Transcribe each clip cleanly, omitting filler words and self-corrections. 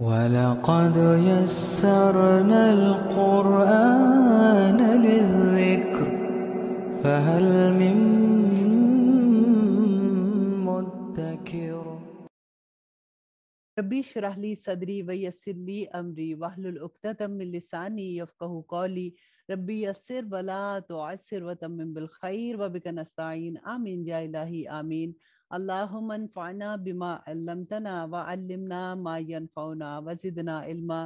وَلَقَدْ يَسَّرْنَا الْقُرْآنَ لِلذِّكْرِ فَهَلْ مِن مُّدَّكِرٍ ربی اشرح لی صدری ویسر لی امری واحلل عقدۃ من لسانی یفقہوا قولی ربی یسر ولا تعسر وتمم بالخیر وبک نستعین آمین یا الہی آمین اللہم انفعنا بما علمتنا وعلمنا ما ینفعنا وزدنا علما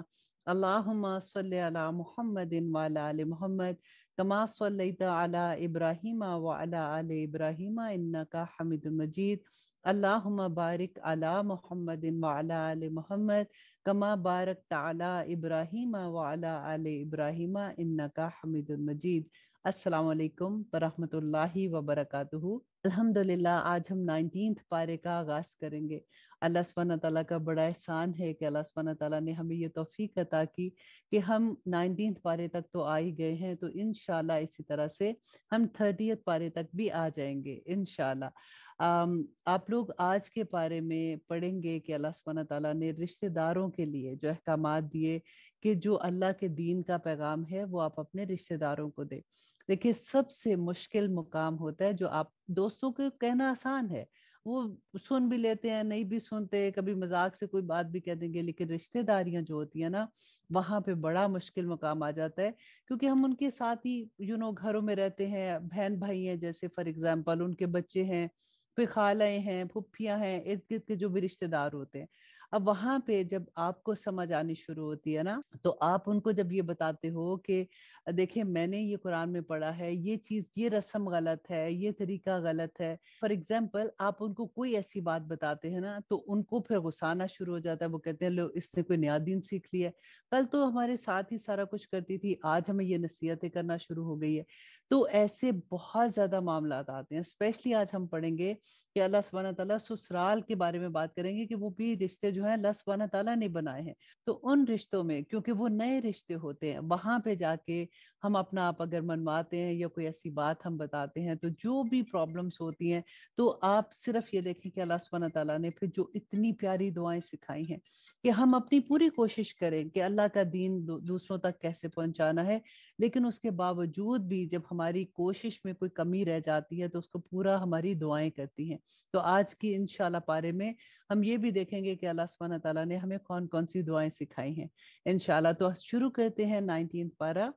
اللہم صلی علی محمد وعلی آل محمد کما صلیت علی ابراہیم وعلی آل ابراہیم انک حمید مجید اللہم بارک علی محمد وعلی آل محمد کما بارکت علی ابراہیم وعلی آل ابراہیم انک حمید مجید۔ السلام علیکم ورحمۃ اللہ وبرکاتہ۔ الحمدللہ آج ہم 19 پارے کا آغاز کریں گے۔ اللہ سبحانہ تعالیٰ کا بڑا احسان ہے کہ اللہ سبحانہ تعالیٰ نے ہمیں یہ توفیق عطا کی کہ ہم 19 پارے تک تو آ ہی گئے ہیں، تو انشاءاللہ اسی طرح سے ہم 30 پارے تک بھی آ جائیں گے انشاءاللہ۔ آپ لوگ آج کے پارے میں پڑھیں گے کہ اللہ سبحانہ تعالیٰ نے رشتہ داروں کے لیے جو احکامات دیے کہ جو اللہ کے دین کا پیغام ہے وہ آپ اپنے رشتہ داروں کو دیں۔ دیکھیں، سب سے مشکل مقام ہوتا ہے جو آپ دوستوں کو کہنا آسان ہے، وہ سن بھی لیتے ہیں، نہیں بھی سنتے، کبھی مذاق سے کوئی بات بھی کہہ دیں گے، لیکن رشتہ داریاں جو ہوتی ہیں نا، وہاں پہ بڑا مشکل مقام آ جاتا ہے، کیونکہ ہم ان کے ساتھ ہی گھروں میں رہتے ہیں، بہن بھائی ہیں، جیسے فار ایگزامپل ان کے بچے ہیں، پھر خالیں ہیں، پھپھیاں ہیں، ارد گرد کے جو بھی رشتہ دار ہوتے ہیں۔ اب وہاں پہ جب آپ کو سمجھ آنی شروع ہوتی ہے نا، تو آپ ان کو جب یہ بتاتے ہو کہ دیکھیں میں نے یہ قرآن میں پڑھا ہے، یہ چیز، یہ رسم غلط ہے، یہ طریقہ غلط ہے، فار ایگزامپل آپ ان کو کوئی ایسی بات بتاتے ہیں نا، تو ان کو پھر غصہ آنا شروع ہو جاتا ہے، وہ کہتے ہیں لو اس نے کوئی نیا دین سیکھ لیا ہے، کل تو ہمارے ساتھ ہی سارا کچھ کرتی تھی، آج ہمیں یہ نصیحتیں کرنا شروع ہو گئی ہے۔ تو ایسے بہت زیادہ معاملات آتے ہیں، اسپیشلی آج ہم پڑھیں گے کہ اللہ سبحانہ تعالیٰ سسرال کے بارے میں بات کریں گے کہ وہ بھی رشتے جو ہیں اللہ سبحانہ تعالیٰ نے بنائے ہیں، تو ان رشتوں میں کیونکہ وہ نئے رشتے ہوتے ہیں، وہاں پہ جا کے ہم اپنا آپ اگر منواتے ہیں یا کوئی ایسی بات ہم بتاتے ہیں، تو جو بھی پرابلمس ہوتی ہیں، تو آپ صرف یہ دیکھیں کہ اللہ سبحانہ تعالیٰ نے پھر جو اتنی پیاری دعائیں سکھائی ہیں کہ ہم اپنی پوری کوشش کریں کہ اللہ کا دین دوسروں تک کیسے پہنچانا ہے، لیکن اس کے باوجود بھی جب ہماری کوشش میں کوئی کمی رہ جاتی ہے تو اس کو پورا ہماری دعائیں کرتی ہیں۔ تو آج کی انشاءاللہ پارے میں ہم یہ بھی دیکھیں گے کہ اللہ سبحانہ تعالیٰ نے ہمیں کون کون سی دعائیں سکھائی ہیں انشاءاللہ۔ تو شروع کرتے ہیں 19 پارہ۔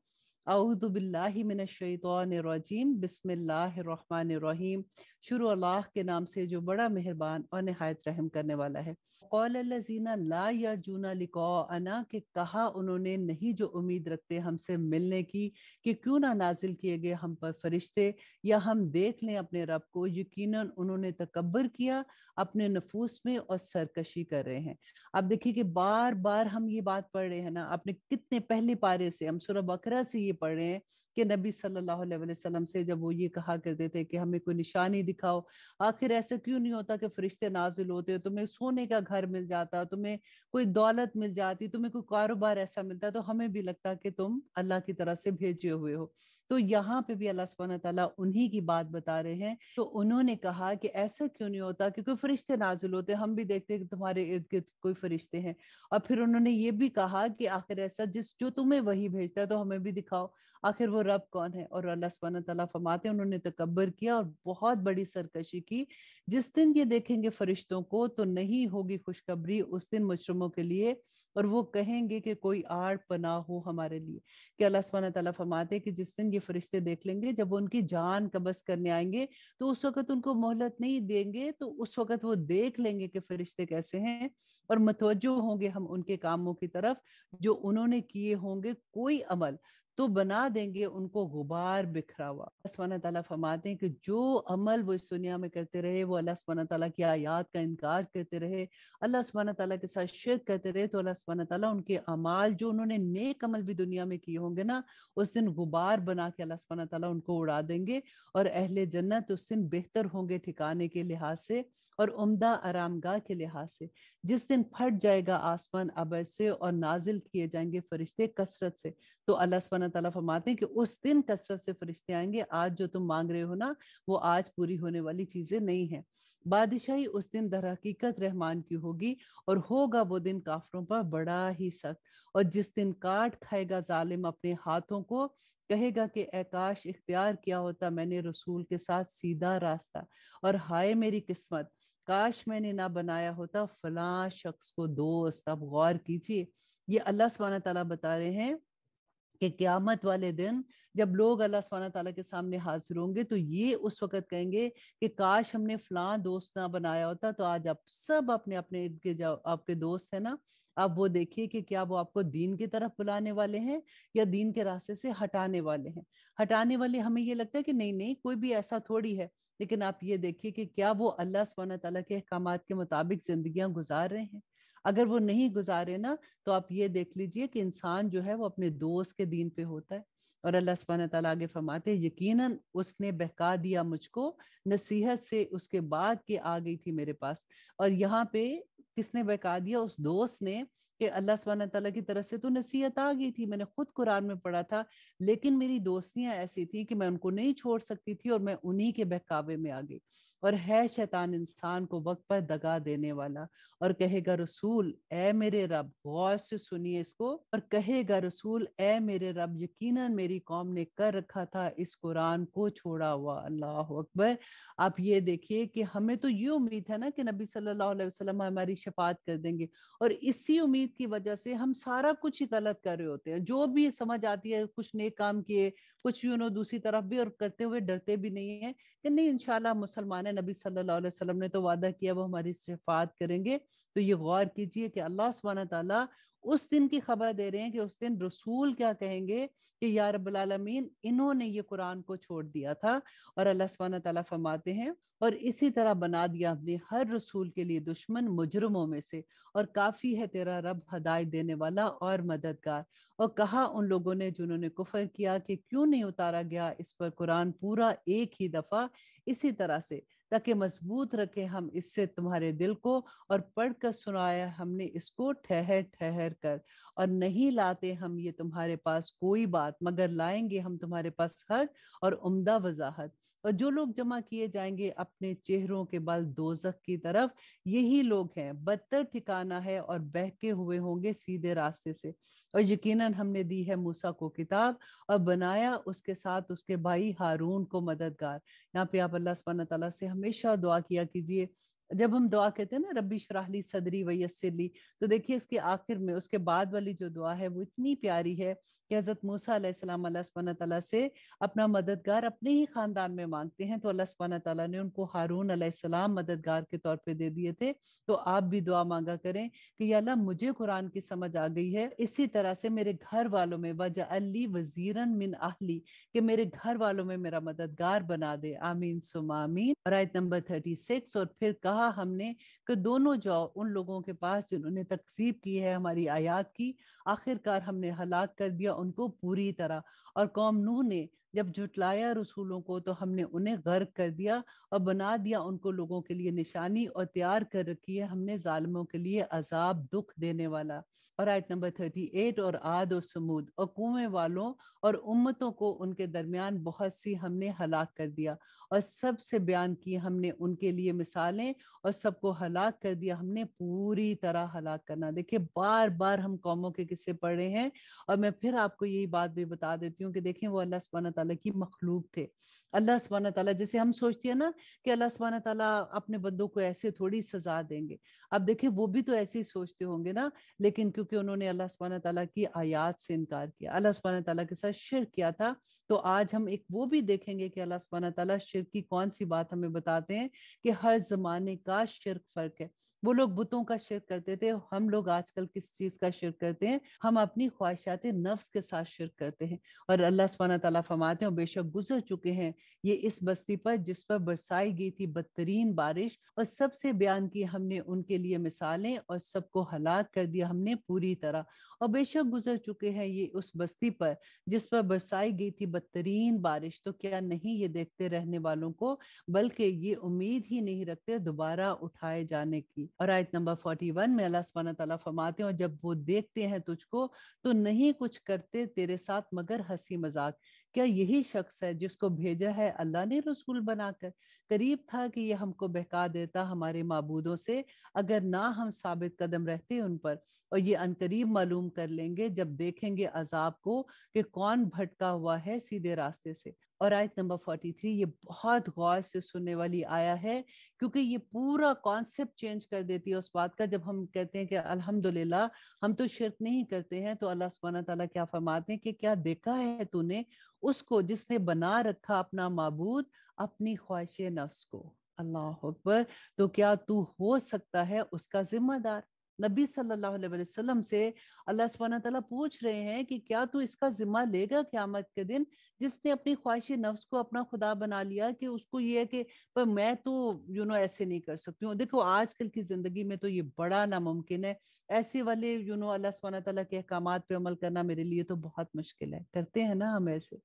اعوذ باللہ من الشیطان الرجیم، بسم اللہ الرحمن الرحیم۔ شروع اللہ کے نام سے جو بڑا مہربان اور نہایت رحم کرنے والا ہے۔ قول الذین لا یرجون لقاءنا، کہ کہا انہوں نے نہیں جو امید رکھتے ہم سے ملنے کی کہ کیوں نہ نازل کیے گئے ہم پر فرشتے یا ہم دیکھ لیں اپنے رب کو، یقیناً انہوں نے تکبر کیا اپنے نفوس میں اور سرکشی کر رہے ہیں۔ اب دیکھیے کہ بار بار ہم یہ بات پڑھ رہے ہیں نا، اپنے کتنے پہلے پارے سے ہم سورہ بقرہ سے یہ پڑھ رہے ہیں کہ نبی صلی اللہ علیہ وسلم سے جب وہ یہ کہا کرتے تھے کہ ہمیں کوئی نشانی دکھاؤ، آخر ایسا کیوں نہیں ہوتا کہ فرشتے نازل ہوتے، تمہیں سونے کا گھر مل جاتا، تمہیں کوئی دولت مل جاتی، تمہیں کوئی کاروبار ایسا ملتا، تو ہمیں بھی لگتا کہ تم اللہ کی طرف سے بھیجے ہوئے ہو۔ تو یہاں پہ بھی اللہ سبحانہ تعالیٰ انہی کی بات بتا رہے ہیں۔ تو انہوں نے کہا کہ ایسا کیوں نہیں ہوتا کہ کوئی فرشتے نازل ہوتے، ہم بھی دیکھتے کہ تمہارے ارد گرد کوئی فرشتے ہیں، اور پھر انہوں نے یہ بھی کہا کہ آخر ایسا جو تمہیں وہی بھیجتا ہے تو ہمیں بھی دکھاؤ، آخر وہ رب کون ہے؟ اور اللہ سبحانہ تعالیٰ فرماتے ہیں انہوں نے تکبر کیا اور بہت بڑی سرکشی کی۔ جس دن یہ دیکھیں گے فرشتوں کو تو نہیں ہوگی خوشخبری اس دن مجرموں کے لیے، اور وہ کہیں گے کہ کوئی آڑ پناہ ہو ہمارے لیے۔ کہ اللہ سبحانہ تعالیٰ فرماتے ہیں کہ جس دن یہ فرشتے دیکھ لیں گے، جب ان کی جان قبض کرنے آئیں گے تو اس وقت ان کو مہلت نہیں دیں گے، تو اس وقت وہ دیکھ لیں گے کہ فرشتے کیسے ہیں، اور متوجہ ہوں گے ہم ان کے کاموں کی طرف جو انہوں نے کیے ہوں گے کوئی عمل، تو بنا دیں گے ان کو غبار بکھرا ہوا۔ اللہ سبحانہ تعالیٰ فرماتے ہیں کہ جو عمل وہ اس دنیا میں کرتے رہے، وہ اللہ سبحانہ تعالیٰ کی آیات کا انکار کرتے رہے، اللہ سبحانہ تعالیٰ کے ساتھ شرک کرتے رہے، تو اللہ سبحانہ تعالیٰ ان کے اعمال جو انہوں نے نیک عمل بھی دنیا میں کیے ہوں گے نا، اس دن غبار بنا کے اللہ سبحانہ تعالیٰ ان کو اڑا دیں گے، اور اہل جنت اس دن بہتر ہوں گے ٹھکانے کے لحاظ سے اور عمدہ آرام گاہ کے لحاظ سے۔ جس دن پھٹ جائے گا آسمان ابر سے اور نازل کیے جائیں گے فرشتے کثرت سے، تو अल्लाह सुब्हानहू तआला फरमाते हैं कि उस दिन कसरत से फरिश्ते आएंगे, आज जो तुम मांग रहे हो ना वो आज पूरी होने वाली चीजें नहीं है। बादशाही उस दिन दर हकीकत रहमान की होगी और होगा वो दिन काफरों पर बड़ा ही सख्त। और जिस दिन काट खाएगा जालिम अपने हाथों को, कहेगा कि ऐ काश इख्तियार किया होता मैंने रसूल के साथ सीधा रास्ता, और हाय मेरी किस्मत, काश मैंने ना बनाया होता फलां शख्स को दोस्त। अब गौर कीजिए, ये अल्लाह सुब्हानहू तआला बता रहे हैं कि क़यामत वाले दिन जब लोग अल्लाह सुब्हानहू तआला के सामने हाजिर होंगे तो ये उस वक्त कहेंगे कि काश हमने फलां दोस्त ना बनाया होता। तो आज आप सब अपने अपने इर्द के जो आपके दोस्त हैं ना, आप वो देखिए कि क्या वो आपको दीन की तरफ बुलाने वाले हैं या दीन के रास्ते से हटाने वाले हैं। हटाने वाले हमें ये लगता है कि नहीं नहीं कोई भी ऐसा थोड़ी है, लेकिन आप ये देखिए कि क्या वो अल्लाह सुब्हानहू तआला के अहकामात के मुताबिक जिंदगियां गुजार रहे हैं। अगर वो नहीं गुजारे ना तो आप ये देख लीजिए कि इंसान जो है वो अपने दोस्त के दीन पे होता है। और अल्लाह सुब्हानहू तआला आगे फरमाते हैं, यकीनन उसने बहका दिया मुझको नसीहत से उसके बाद के आ गई थी मेरे पास। और यहाँ पे किसने बहका दिया? उस दोस्त ने, कि अल्लाह सुब्हानहू तआला की तरफ से तो नसीहत आ गई थी, मैंने खुद कुरान में पढ़ा था, लेकिन मेरी दोस्तियां ऐसी थी कि मैं उनको नहीं छोड़ सकती थी और मैं उन्हीं के बहकावे में आ गई। और है शैतान इंसान को वक्त पर दगा देने वाला। और कहेगा रसूल ए मेरे रब, गौर से सुनिए इसको, और कहेगा रसूल ए मेरे रब, यकीनन मेरी कौम ने कर रखा था इस कुरान को छोड़ा हुआ। अल्लाह अकबर। आप ये देखिए कि हमें तो ये उम्मीद है ना कि नबी सल्लल्लाहु अलैहि वसल्लम हमारी शफात कर देंगे, और इसी उम्मीद की वजह से हम सारा कुछ ही गलत कर रहे होते हैं। जो भी समझ आती है, कुछ नेक काम किए, कुछ दूसरी तरफ भी, और करते हुए डरते भी नहीं है कि नहीं इंशाल्लाह मुसलमान है, नबी सल्लल्लाहु अलैहि वसल्लम ने तो वादा किया वो हमारी शफात करेंगे। तो ये गौर कीजिए कि अल्लाह सुब्हानहू तआला उस दिन की खबर दे रहे हैं कि उस दिन रसूल क्या कहेंगे कि या रब्बुल आलमीन इन्होंने ये कुरान को छोड़ दिया था। और अल्लाह सुब्हानहू तआला फरमाते हैं, और इसी तरह बना दिया हमने हर रसूल के लिए दुश्मन मुजरमों में से, और काफी है तेरा रब हदायत देने वाला और मददगार। और कहा उन लोगों ने जिन्होंने कुफर किया कि क्यों नहीं उतारा गया इस पर कुरान पूरा एक ही दफा इसी तरह से, ताकि मजबूत रखे हम इससे तुम्हारे दिल को, और पढ़कर सुनाया हमने इसको ठहर ठहर कर। और नहीं लाते हम ये तुम्हारे पास कोई बात, मगर लाएंगे हम तुम्हारे पास हक और उम्दा वजाहत। और जो लोग जमा किए जाएंगे अपने चेहरों के बल दोजख की तरफ, यही लोग हैं, बदतर ठिकाना है और बहके हुए होंगे सीधे रास्ते से। और यकीनन हमने दी है मूसा को किताब और बनाया उसके साथ उसके भाई हारून को मददगार। यहाँ पे आप अल्लाह सुब्हानहू तआला से हमेशा दुआ किया कीजिए। जब हम दुआ कहते हैं ना रब्बी इश्रह ली सदरी व यस्सिर ली, तो देखिए इसके आखिर में उसके बाद वाली जो दुआ है वो इतनी प्यारी है कि हजरत मूसा अलैहिस्सलाम अल्लाह सुब्हानहू तआला से अपना मददगार अपने ही खानदान में मांगते हैं, तो अल्लाह सुब्हानहू तआला ने उनको हारून अलैहिस्सलाम मददगार के तौर पे दे दिए थे। तो आप भी दुआ मांगा करें कि या अल्लाह मुझे कुरान की समझ आ गई है, इसी तरह से मेरे घर वालों में वजअली वजीरन मिन अहली, कि मेरे घर वालों में मेरा मददगार बना दे। आमीन सुम्मा आमीन। और आयत नंबर 36, और फिर कहा हमने कि दोनों जाओ उन लोगों के पास जिन्होंने तकसीब की है हमारी आयात की, आखिरकार हमने हलाक कर दिया उनको पूरी तरह। और कौम नूह ने जब झुटलाया रसूलों को तो हमने उन्हें गर्क कर दिया और बना दिया उनको लोगों के लिए निशानी, और तैयार कर रखी है हमने जालिमों के लिए अजाब दुख देने वाला। और आयत नंबर 38, और आद और समूद और कुएं वालों और उम्मतों को उनके दरमियान बहुत सी हमने हलाक कर दिया, और सबसे बयान की हमने उनके लिए मिसालें, और सबको हलाक कर दिया हमने पूरी तरह हलाक करना। देखिए बार बार हम कौमों के किस्से पढ़ रहे हैं, और मैं फिर आपको यही बात भी बता देती हूँ कि देखें वो अल्लाह सुब्हानहू तआला की मखलूक थे। अल्लाह सुब्हानहू तआला, जैसे हम सोचते हैं ना कि अल्लाह सुब्हानहू तआला अपने बंदों को ऐसे थोड़ी सजा देंगे, अब देखिए वो भी तो ऐसे ही सोचते होंगे ना, लेकिन क्योंकि उन्होंने अल्लाह सुब्हानहू तआला की आयात से इनकार किया, अल्लाह सुब्हानहू तआला के साथ शिर्क किया था। तो आज हम एक वो भी देखेंगे कि अल्लाह सुब्हानहू तआला शिर्क की कौन सी बात हमें बताते हैं कि हर जमाने का शिर्क फर्क है। वो लोग बुतों का शिर्क करते थे, हम लोग आजकल किस चीज का शिर्क करते हैं? हम अपनी ख्वाहिशात नफ्स के साथ शिर्क करते हैं। और अल्लाह सुब्हानहू तआला फरमाते हैं, बेशक गुजर चुके हैं ये इस बस्ती पर जिस पर बरसाई गई थी बदतरीन बारिश, और सबसे बयान की हमने उनके लिए मिसालें, और सबको हलाक कर दिया हमने पूरी तरह। और बेशक गुजर चुके हैं ये उस बस्ती पर जिस पर बरसाई गई थी बदतरीन बारिश, तो क्या नहीं ये देखते रहने वालों को, बल्कि ये उम्मीद ही नहीं रखते दोबारा उठाए जाने की। और आयत नंबर 41 में अल्लाह सुब्हानहू तआला फरमाते हैं, और जब वो देखते हैं तुझको तो नहीं कुछ करते तेरे साथ मगर हंसी मजाक। क्या यही शख्स है जिसको भेजा है अल्लाह ने रसूल बनाकर? करीब था कि ये हमको बहका देता हमारे माबूदों से, अगर ना हम साबित कदम रहते उन पर। और ये अनकरीब मालूम कर लेंगे जब देखेंगे अजाब को कि कौन भटका हुआ है सीधे रास्ते से। और आयत नंबर 43 ये बहुत गौर से सुनने वाली आया है, क्योंकि ये पूरा कॉन्सेप्ट चेंज कर देती है उस बात का। जब हम कहते हैं कि अल्हम्दुलिल्लाह हम तो शिर्क नहीं करते हैं, तो अल्लाह सुब्हानहू तआला क्या फरमाते हैं कि क्या देखा है तूने उसको जिसने बना रखा अपना माबूद अपनी ख्वाहिश नफ्स को। अल्लाह अकबर। तो क्या तू हो सकता है उसका जिम्मेदार? नबी सल्लल्लाहु अलैहि वसल्लम से अल्लाह सुब्हानहू तआला पूछ रहे हैं कि क्या तू इसका जिम्मा लेगा क़यामत के दिन, जिसने अपनी ख्वाहिश नफ्स को अपना खुदा बना लिया, कि उसको ये है कि पर मैं तो ऐसे नहीं कर सकती हूँ। देखो आजकल की जिंदगी में तो ये बड़ा नामुमकिन है, ऐसे वाले अल्लाह सुब्हानहू तआला के अहकामात पे अमल करना मेरे लिए तो बहुत मुश्किल है। करते हैं ना हम ऐसे।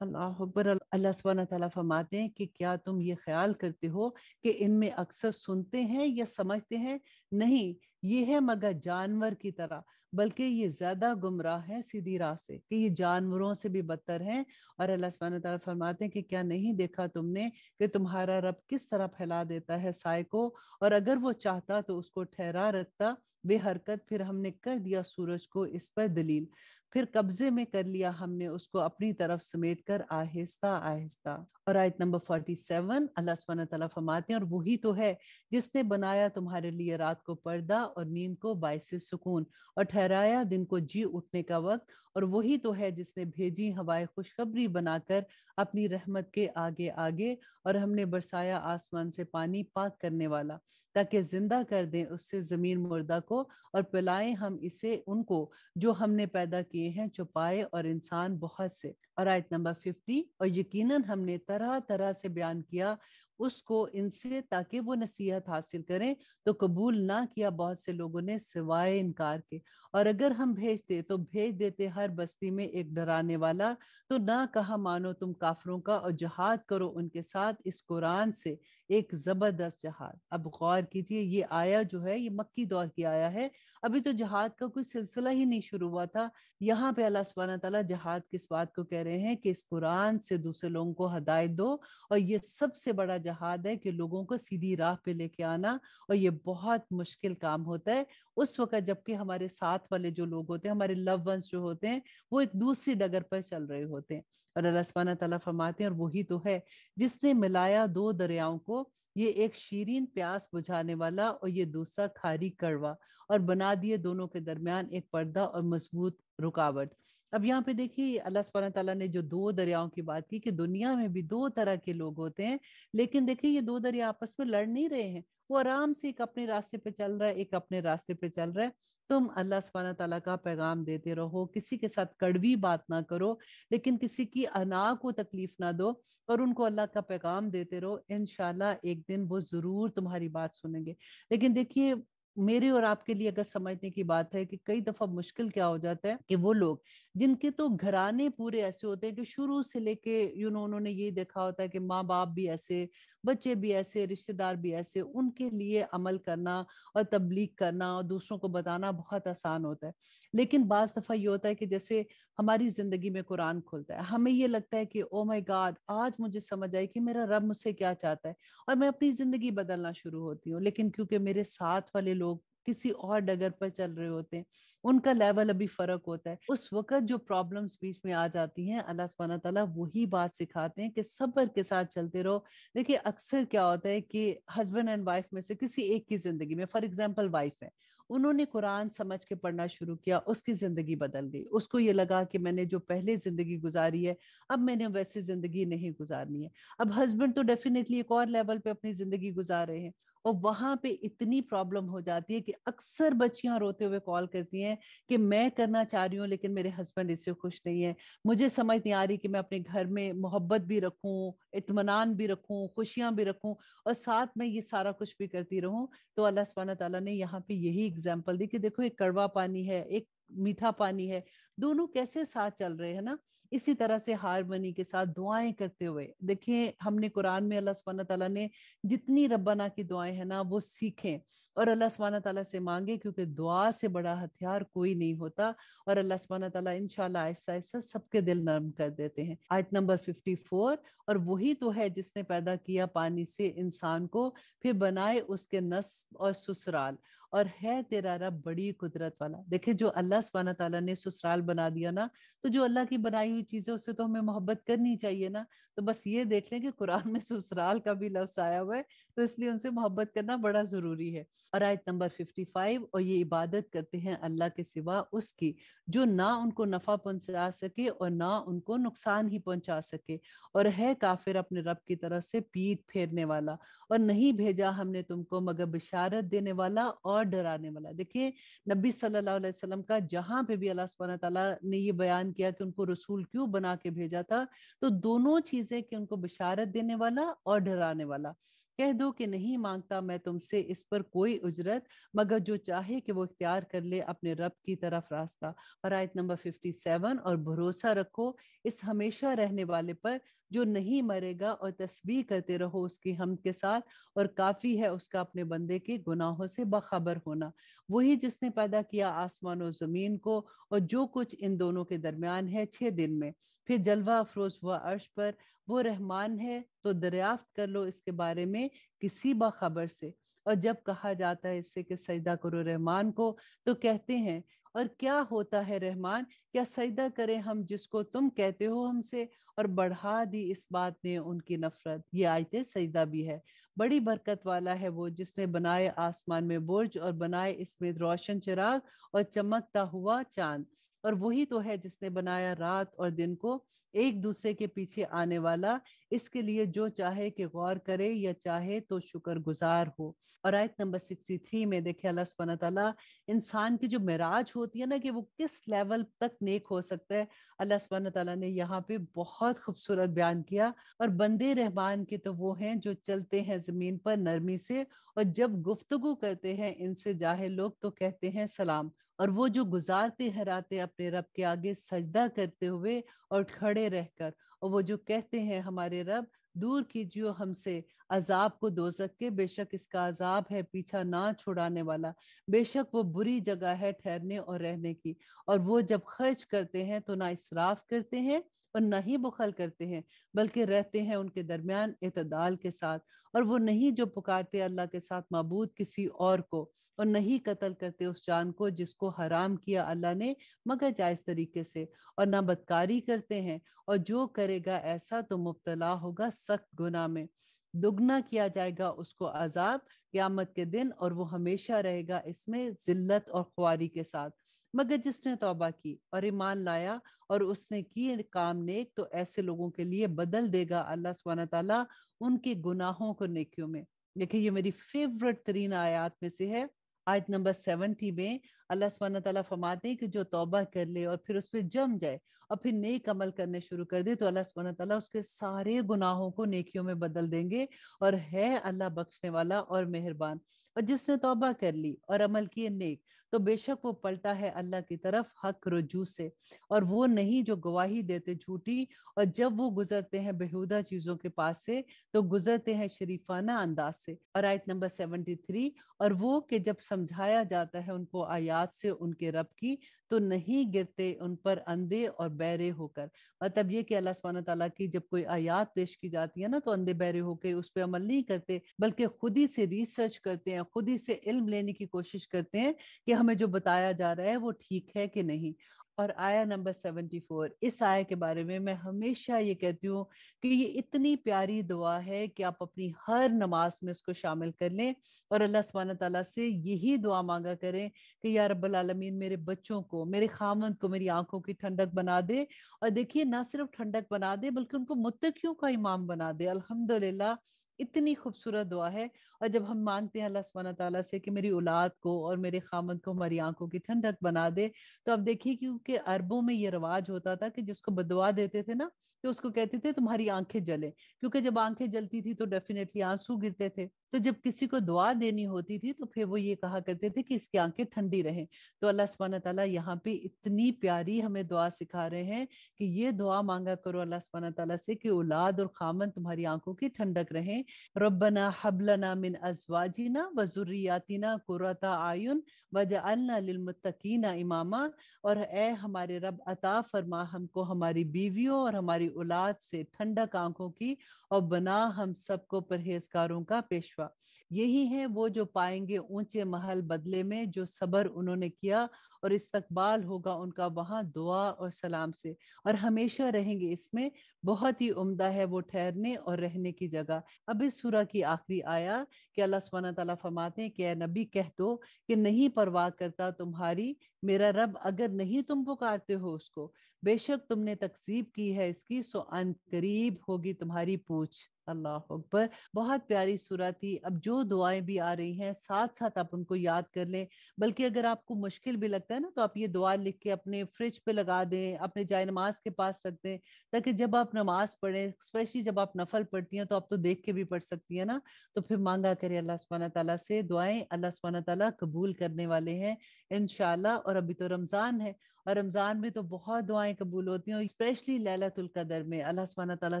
अल्लाह अकबर। अल्लाह सुब्हानहू तआला फरमाते हैं कि क्या तुम ये ख्याल करते हो कि इनमें अक्सर सुनते हैं या समझते हैं? नहीं, ये है मगर जानवर की तरह, बल्कि ये ज्यादा गुमराह है सीधी राह से, कि ये जानवरों से भी बदतर हैं। और अल्लाह सुब्हानहू तआला फरमाते हैं कि क्या नहीं देखा तुमने कि तुम्हारा रब किस तरह फैला देता है साए को, और अगर वो चाहता तो उसको ठहरा रखता बेहरकत, फिर हमने कर दिया सूरज को इस पर दलील, फिर कब्जे में कर लिया हमने उसको अपनी तरफ समेट कर आहिस्ता आहिस्ता। और आयत नंबर 47 अल्लाह सुब्हानहू तआला फरमाते हैं, और वही तो है जिसने बनाया तुम्हारे लिए रात को पर्दा और नींद को बाइसे सुकून, और ठहराया दिन को जी उठने का वक्त, और वही तो है जिसने भेजी हवाएं खुशखबरी बनाकर अपनी रहमत के आगे आगे, और हमने बरसाया आसमान से पानी पाक करने वाला, ताकि जिंदा कर दें उससे जमीन मुर्दा को, और पिलाएं हम इसे उनको जो हमने पैदा किए हैं छुपाए और इंसान बहुत से। और आयत नंबर 50 और यकीनन हमने तरह तरह से बयान किया उसको इनसे ताकि वो नसीहत हासिल करें, तो कबूल ना किया बहुत से लोगों ने सिवाय इनकार के। और अगर हम भेजते तो भेज देते हर बस्ती में एक डराने वाला, तो ना कहा मानो तुम काफरों का, और जहाद करो उनके साथ इस कुरान से एक जबरदस्त जहाद। अब गौर कीजिए, ये आया जो है ये मक्की दौर की आया है, अभी तो जहाद का कोई सिलसिला ही नहीं शुरू हुआ था। यहाँ पे अल्लाह सुब्हानहू तआला जहाद किस बात को कह रहे हैं कि इस कुरान से दूसरे लोगों को हदायत दो, और ये सबसे बड़ा जहाद है कि लोगों को सीधी राह पे लेके आना, और ये बहुत मुश्किल काम होता है उस वक्त जबकि हमारे साथ वाले जो लोग होते हैं, हमारे लव वंस जो होते हैं, वो एक दूसरी डगर पर चल रहे होते हैं। और अल्लाह सुब्हानहू तआला फरमाते हैं, और वही तो है जिसने मिलाया दो दरियाओं को, ये एक शीरीन प्यास बुझाने वाला और ये दूसरा खारी कड़वा, और बना दिए दोनों के दरमियान एक पर्दा और मजबूत रुकावट। अब यहाँ पे देखिए अल्लाह सुब्हानहू तआला ने जो दो दरियाओं की बात की कि दुनिया में भी दो तरह के लोग होते हैं, लेकिन देखिए ये दो दरिया आपस में लड़ नहीं रहे हैं, वो आराम से एक अपने रास्ते पे चल रहा है, एक अपने रास्ते पे चल रहा है। तुम अल्लाह सुब्हानहू तआला का पैगाम देते रहो, किसी के साथ कड़वी बात ना करो, लेकिन किसी की अना को तकलीफ ना दो, और उनको अल्लाह का पैगाम देते रहो, इंशाल्लाह एक दिन वो जरूर तुम्हारी बात सुनेंगे। लेकिन देखिए मेरे और आपके लिए अगर समझने की बात है कि कई दफा मुश्किल क्या हो जाता है कि वो लोग जिनके तो घराने पूरे ऐसे होते हैं कि शुरू से लेके उन्होंने ये देखा होता है कि माँ बाप भी ऐसे, बच्चे भी ऐसे, रिश्तेदार भी ऐसे, उनके लिए अमल करना और तबलीग करना और दूसरों को बताना बहुत आसान होता है। लेकिन बाज दफा ये होता है कि जैसे हमारी जिंदगी में कुरान खुलता है, हमें ये लगता है कि ओ माय गॉड आज मुझे समझ आई कि मेरा रब मुझसे क्या चाहता है, और मैं अपनी जिंदगी बदलना शुरू होती हूँ। लेकिन क्योंकि मेरे साथ वाले लोग किसी और डगर पर चल रहे होते हैं, उनका लेवल अभी फर्क होता है, उस वक्त जो प्रॉब्लम्स बीच में आ जाती हैं अल्लाह सुब्हानहू तआला वही बात सिखाते हैं कि सब्र के साथ चलते रहो। देखिए अक्सर क्या होता है कि हस्बैंड एंड वाइफ में से किसी एक की जिंदगी में, फॉर एग्जाम्पल वाइफ है, उन्होंने कुरान समझ के पढ़ना शुरू किया, उसकी जिंदगी बदल गई, उसको ये लगा कि मैंने जो पहले जिंदगी गुजारी है अब मैंने वैसी जिंदगी नहीं गुजारनी है। अब हस्बैंड तो डेफिनेटली एक और लेवल पे अपनी जिंदगी गुजार रहे हैं, और वहां पे इतनी प्रॉब्लम हो जाती है कि अक्सर बच्चियां रोते हुए कॉल करती हैं कि मैं करना चाह रही हूँ लेकिन मेरे हस्बैंड इससे खुश नहीं है, मुझे समझ नहीं आ रही कि मैं अपने घर में मोहब्बत भी रखूं, इत्मीनान भी रखूं, खुशियां भी रखूं, और साथ में ये सारा कुछ भी करती रहूं। तो अल्लाह सुब्हानहू तआला ने यहाँ पे यही एग्जाम्पल दी कि देखो एक कड़वा पानी है, एक मीठा पानी है, दोनों कैसे साथ चल रहे हैं ना। इसी तरह से हारमनी के साथ दुआएं करते हुए, देखिए हमने कुरान में अल्लाह सुब्हानहू तआला ने जितनी रब्बाना की दुआएं हैं ना वो सीखें और अल्लाह सुब्हानहू तआला से मांगे, क्योंकि दुआ से बड़ा हथियार कोई नहीं होता। और अल्लाह सुब्हानहू तआला इंशाल्लाह आहिस्ता आहिस्ता सबके दिल नरम कर देते हैं। आयत नंबर 54, और वही तो है जिसने पैदा किया पानी से इंसान को, फिर बनाए उसके नस्ब और ससुराल, और है तेरा रब बड़ी कुदरत वाला। देखिए जो अल्लाह सुब्हानहू तआला ने ससुराल बना दिया ना, तो जो अल्लाह की बनाई हुई चीजें उससे तो हमें मोहब्बत करनी चाहिए ना। तो बस ये देख लें कि कुरान में ससुराल का भी लफ्ज आया हुआ है, तो इसलिए उनसे मोहब्बत करना बड़ा जरूरी है। और आयत नंबर 55, और ये इबादत करते हैं अल्लाह के सिवा उसकी जो ना उनको नफा पहुंचा सके और ना उनको नुकसान ही पहुंचा सके, और है काफिर अपने रब की तरफ से पीठ फेरने वाला, और नहीं भेजा हमने तुमको मगर बिशारत देने वाला और डराने वाला। देखिए नबी सल्लल्लाहु अलैहि वसल्लम का जहां पे भी अल्लाह सुब्हानहू तआला ने ये बयान किया कि उनको रसूल क्यों बना के भेजा था, तो दोनों चीजें कि उनको बिशारत देने वाला और डराने वाला। कह दो कि नहीं मांगता मैं तुमसे इस पर कोई उजरत, मगर जो चाहे कि वो इख्तियार कर ले अपने रब की तरफ रास्ता। और आयत नंबर 57, और भरोसा रखो इस हमेशा रहने वाले पर जो नहीं मरेगा, और तस्बीह करते रहो उसकी हमद के साथ, और काफी है उसका अपने बंदे के गुनाहों से बखबर होना। वही जिसने पैदा किया आसमान और जमीन को और जो कुछ इन दोनों के दरमियान है 6 दिन में, फिर जलवा अफरोज हुआ अर्श पर। वो रहमान है तो दरियाफ्त कर लो इसके बारे में किसी बाखबर से। और जब कहा जाता है इससे कि सजदा करो रहमान को, तो कहते हैं और क्या होता है रहमान, क्या सजदा करें हम जिसको तुम कहते हो हमसे। और बढ़ा दी इस बात ने उनकी नफरत। ये आयते सजदा भी है। बड़ी बरकत वाला है वो जिसने बनाए आसमान में बुर्ज और बनाए इसमें रोशन चिराग और चमकता हुआ चांद। और वही तो है जिसने बनाया रात और दिन को एक दूसरे के पीछे आने वाला, इसके लिए जो चाहे कि गौर करे या चाहे तो शुक्रगुजार हो। और आयत नंबर 63 में देखिए अल्लाह सुब्हानहू तआला इंसान की जो मेराज होती है ना कि वो किस लेवल तक नेक हो सकता है, अल्लाह सुब्हानहू तआला ने यहाँ पे बहुत खूबसूरत बयान किया। और बंदे रहमान के तो वो हैं जो चलते हैं जमीन पर नरमी से, और जब गुफ्तगू करते हैं इनसे जाहिल लोग तो कहते हैं सलाम। और वो जो गुजारते हराते अपने रब के आगे सजदा करते हुए और खड़े रहकर, और वो जो कहते हैं हमारे रब दूर कीजिए हमसे अजाब को दोजक के, बेशक इसका अजाब है पीछा ना छुड़ाने वाला, बेशक वो बुरी जगह है ठहरने और रहने की। और वो जब खर्च करते हैं तो ना इसराफ करते हैं और ना ही बुखल करते हैं, बल्कि रहते हैं उनके दरमियान इतदाल के साथ। और वो नहीं जो पुकारते अल्लाह के साथ माबूद किसी और को, और नहीं कत्ल करते उस जान को जिसको हराम किया अल्लाह ने मगर जायज तरीके से, और ना बदकारी करते हैं। और जो करेगा ऐसा तो मुब्तला होगा सख्त गुनाह में, दुगना किया जाएगा उसको अजाब क़यामत के दिन, और वो हमेशा रहेगा इसमें जिल्लत और ख्वारी के साथ। मगर जिसने तौबा की और ईमान लाया और उसने की काम नेक, तो ऐसे लोगों के लिए बदल देगा अल्लाह सुब्हानहू तआला उनके गुनाहों को नेकियों में। देखिए ये मेरी फेवरेट तरीन आयत में से है। आयत नंबर 70 में अल्लाह सुब्हानहू तआला फरमाते हैं कि जो तौबा कर ले और फिर उस पर जम जाए और फिर नेक अमल करने शुरू कर दे, तो अल्लाह सुब्हानहू तआला उसके सारे गुनाहों को नेकियों में बदल देंगे। और है अल्लाह बख्शने वाला और मेहरबान। और जिसने तौबा कर ली और अमल किए नेक, तो बेशक वो पलटा है अल्लाह की तरफ हक रुजू से, और वो नहीं जो गवाही देते झूठी। और जब वो गुजरते हैं बेहुदा चीजों के पास से, तो गुजरते हैं शरीफाना अंदाज से। और आयत नंबर 73, और वो कि जब समझाया जाता है उनको आयात से उनके रब की, तो नहीं गिरते उन पर अंधे और बहरे होकर। मतलब ये कि अल्लाह सुब्हानहू तआला की जब कोई आयात पेश की जाती है ना, तो अंधे बहरे होकर उस पर अमल नहीं करते, बल्कि खुद ही से रिसर्च करते हैं, खुद ही से इल्म लेने की कोशिश करते हैं कि हमें जो बताया जा रहा है वो ठीक है कि नहीं। और आया नंबर 74, इस आया के बारे में मैं हमेशा ये कहती हूँ कि ये इतनी प्यारी दुआ है कि आप अपनी हर नमाज में इसको शामिल कर लें और अल्लाह सुब्हानहू तआला से यही दुआ मांगा करें कि या रब्बल आलमीन मेरे बच्चों को, मेरे खामंद को मेरी आंखों की ठंडक बना दे। और देखिए ना सिर्फ ठंडक बना दे बल्कि उनको मुत्तकियों का इमाम बना दे। अल्हम्दुलिल्लाह इतनी खूबसूरत दुआ है। और जब हम मांगते हैं अल्लाह सुब्हानहू तआला से कि मेरी औलाद को और मेरे खामद को हमारी आंखों की ठंडक बना दे, तो अब देखिए क्योंकि अरबों में ये रिवाज होता था कि जिसको बदुआ देते थे ना, तो उसको कहते थे तुम्हारी आंखें जले, क्योंकि जब आंखें जलती थी तो डेफिनेटली आंसू गिरते थे। तो जब किसी को दुआ देनी होती थी तो फिर वो ये कहा करते थे कि इसकी आंखें ठंडी रहें। तो अल्लाह सुब्हानहू तआला यहाँ पे इतनी प्यारी हमें दुआ सिखा रहे हैं कि ये दुआ मांगा करो अल्लाह सुब्हानहू तआला से कि औलाद और खामन तुम्हारी आंखों की ठंडक रहें। रब्बना हबलना मिन अजवाजिना व जुर्रियातिना कुर्रता आयुन वजअलना लिलमुत्तकीना इमामा। और ए हमारे रब अता फरमा हमको हमारी बीवियों और हमारी औलाद से ठंडक आंखों की, और बना हम सबको परहेजगारों का पेशवा। यही है वो जो पाएंगे ऊंचे महल बदले में जो सब्र उन्होंने किया, और इस्तकबाल होगा उनका वहां दुआ और सलाम से, और हमेशा रहेंगे इसमें। बहुत ही उम्दा है वो ठहरने और रहने की जगह। अब इस सूरा की आखिरी आया कि अल्लाह सुब्हानहू तआला फरमाते हैं कि ए नबी कह दो कि नहीं परवाह करता तुम्हारी मेरा रब अगर नहीं तुम पुकारते हो उसको, बेशक तुमने तकसीब की है इसकी, सो अन करीब होगी तुम्हारी पूछ। अल्लाह अकबर। बहुत प्यारी सूरत थी। अब जो दुआएं भी आ रही हैं साथ साथ आप उनको याद कर लें। बल्कि अगर आपको मुश्किल भी लगता है ना, तो आप ये दुआ लिख के अपने फ्रिज पे लगा दें, अपने जाय नमाज के पास रख दें, ताकि जब आप नमाज पढ़ें, स्पेशली जब आप नफल पढ़ती हैं, तो आप तो देख के भी पढ़ सकती हैं ना, तो फिर मांगा करें अल्लाह सुब्हानहू तआला से दुआएं। अल्लाह सुब्हानहू तआला कबूल करने वाले हैं इंशाल्लाह। और अभी तो रमजान है, और रमजान में तो बहुत दुआएं कबूल होती हैं, स्पेशली लैलतुल कदर में अल्लाह सुब्हानहू तआला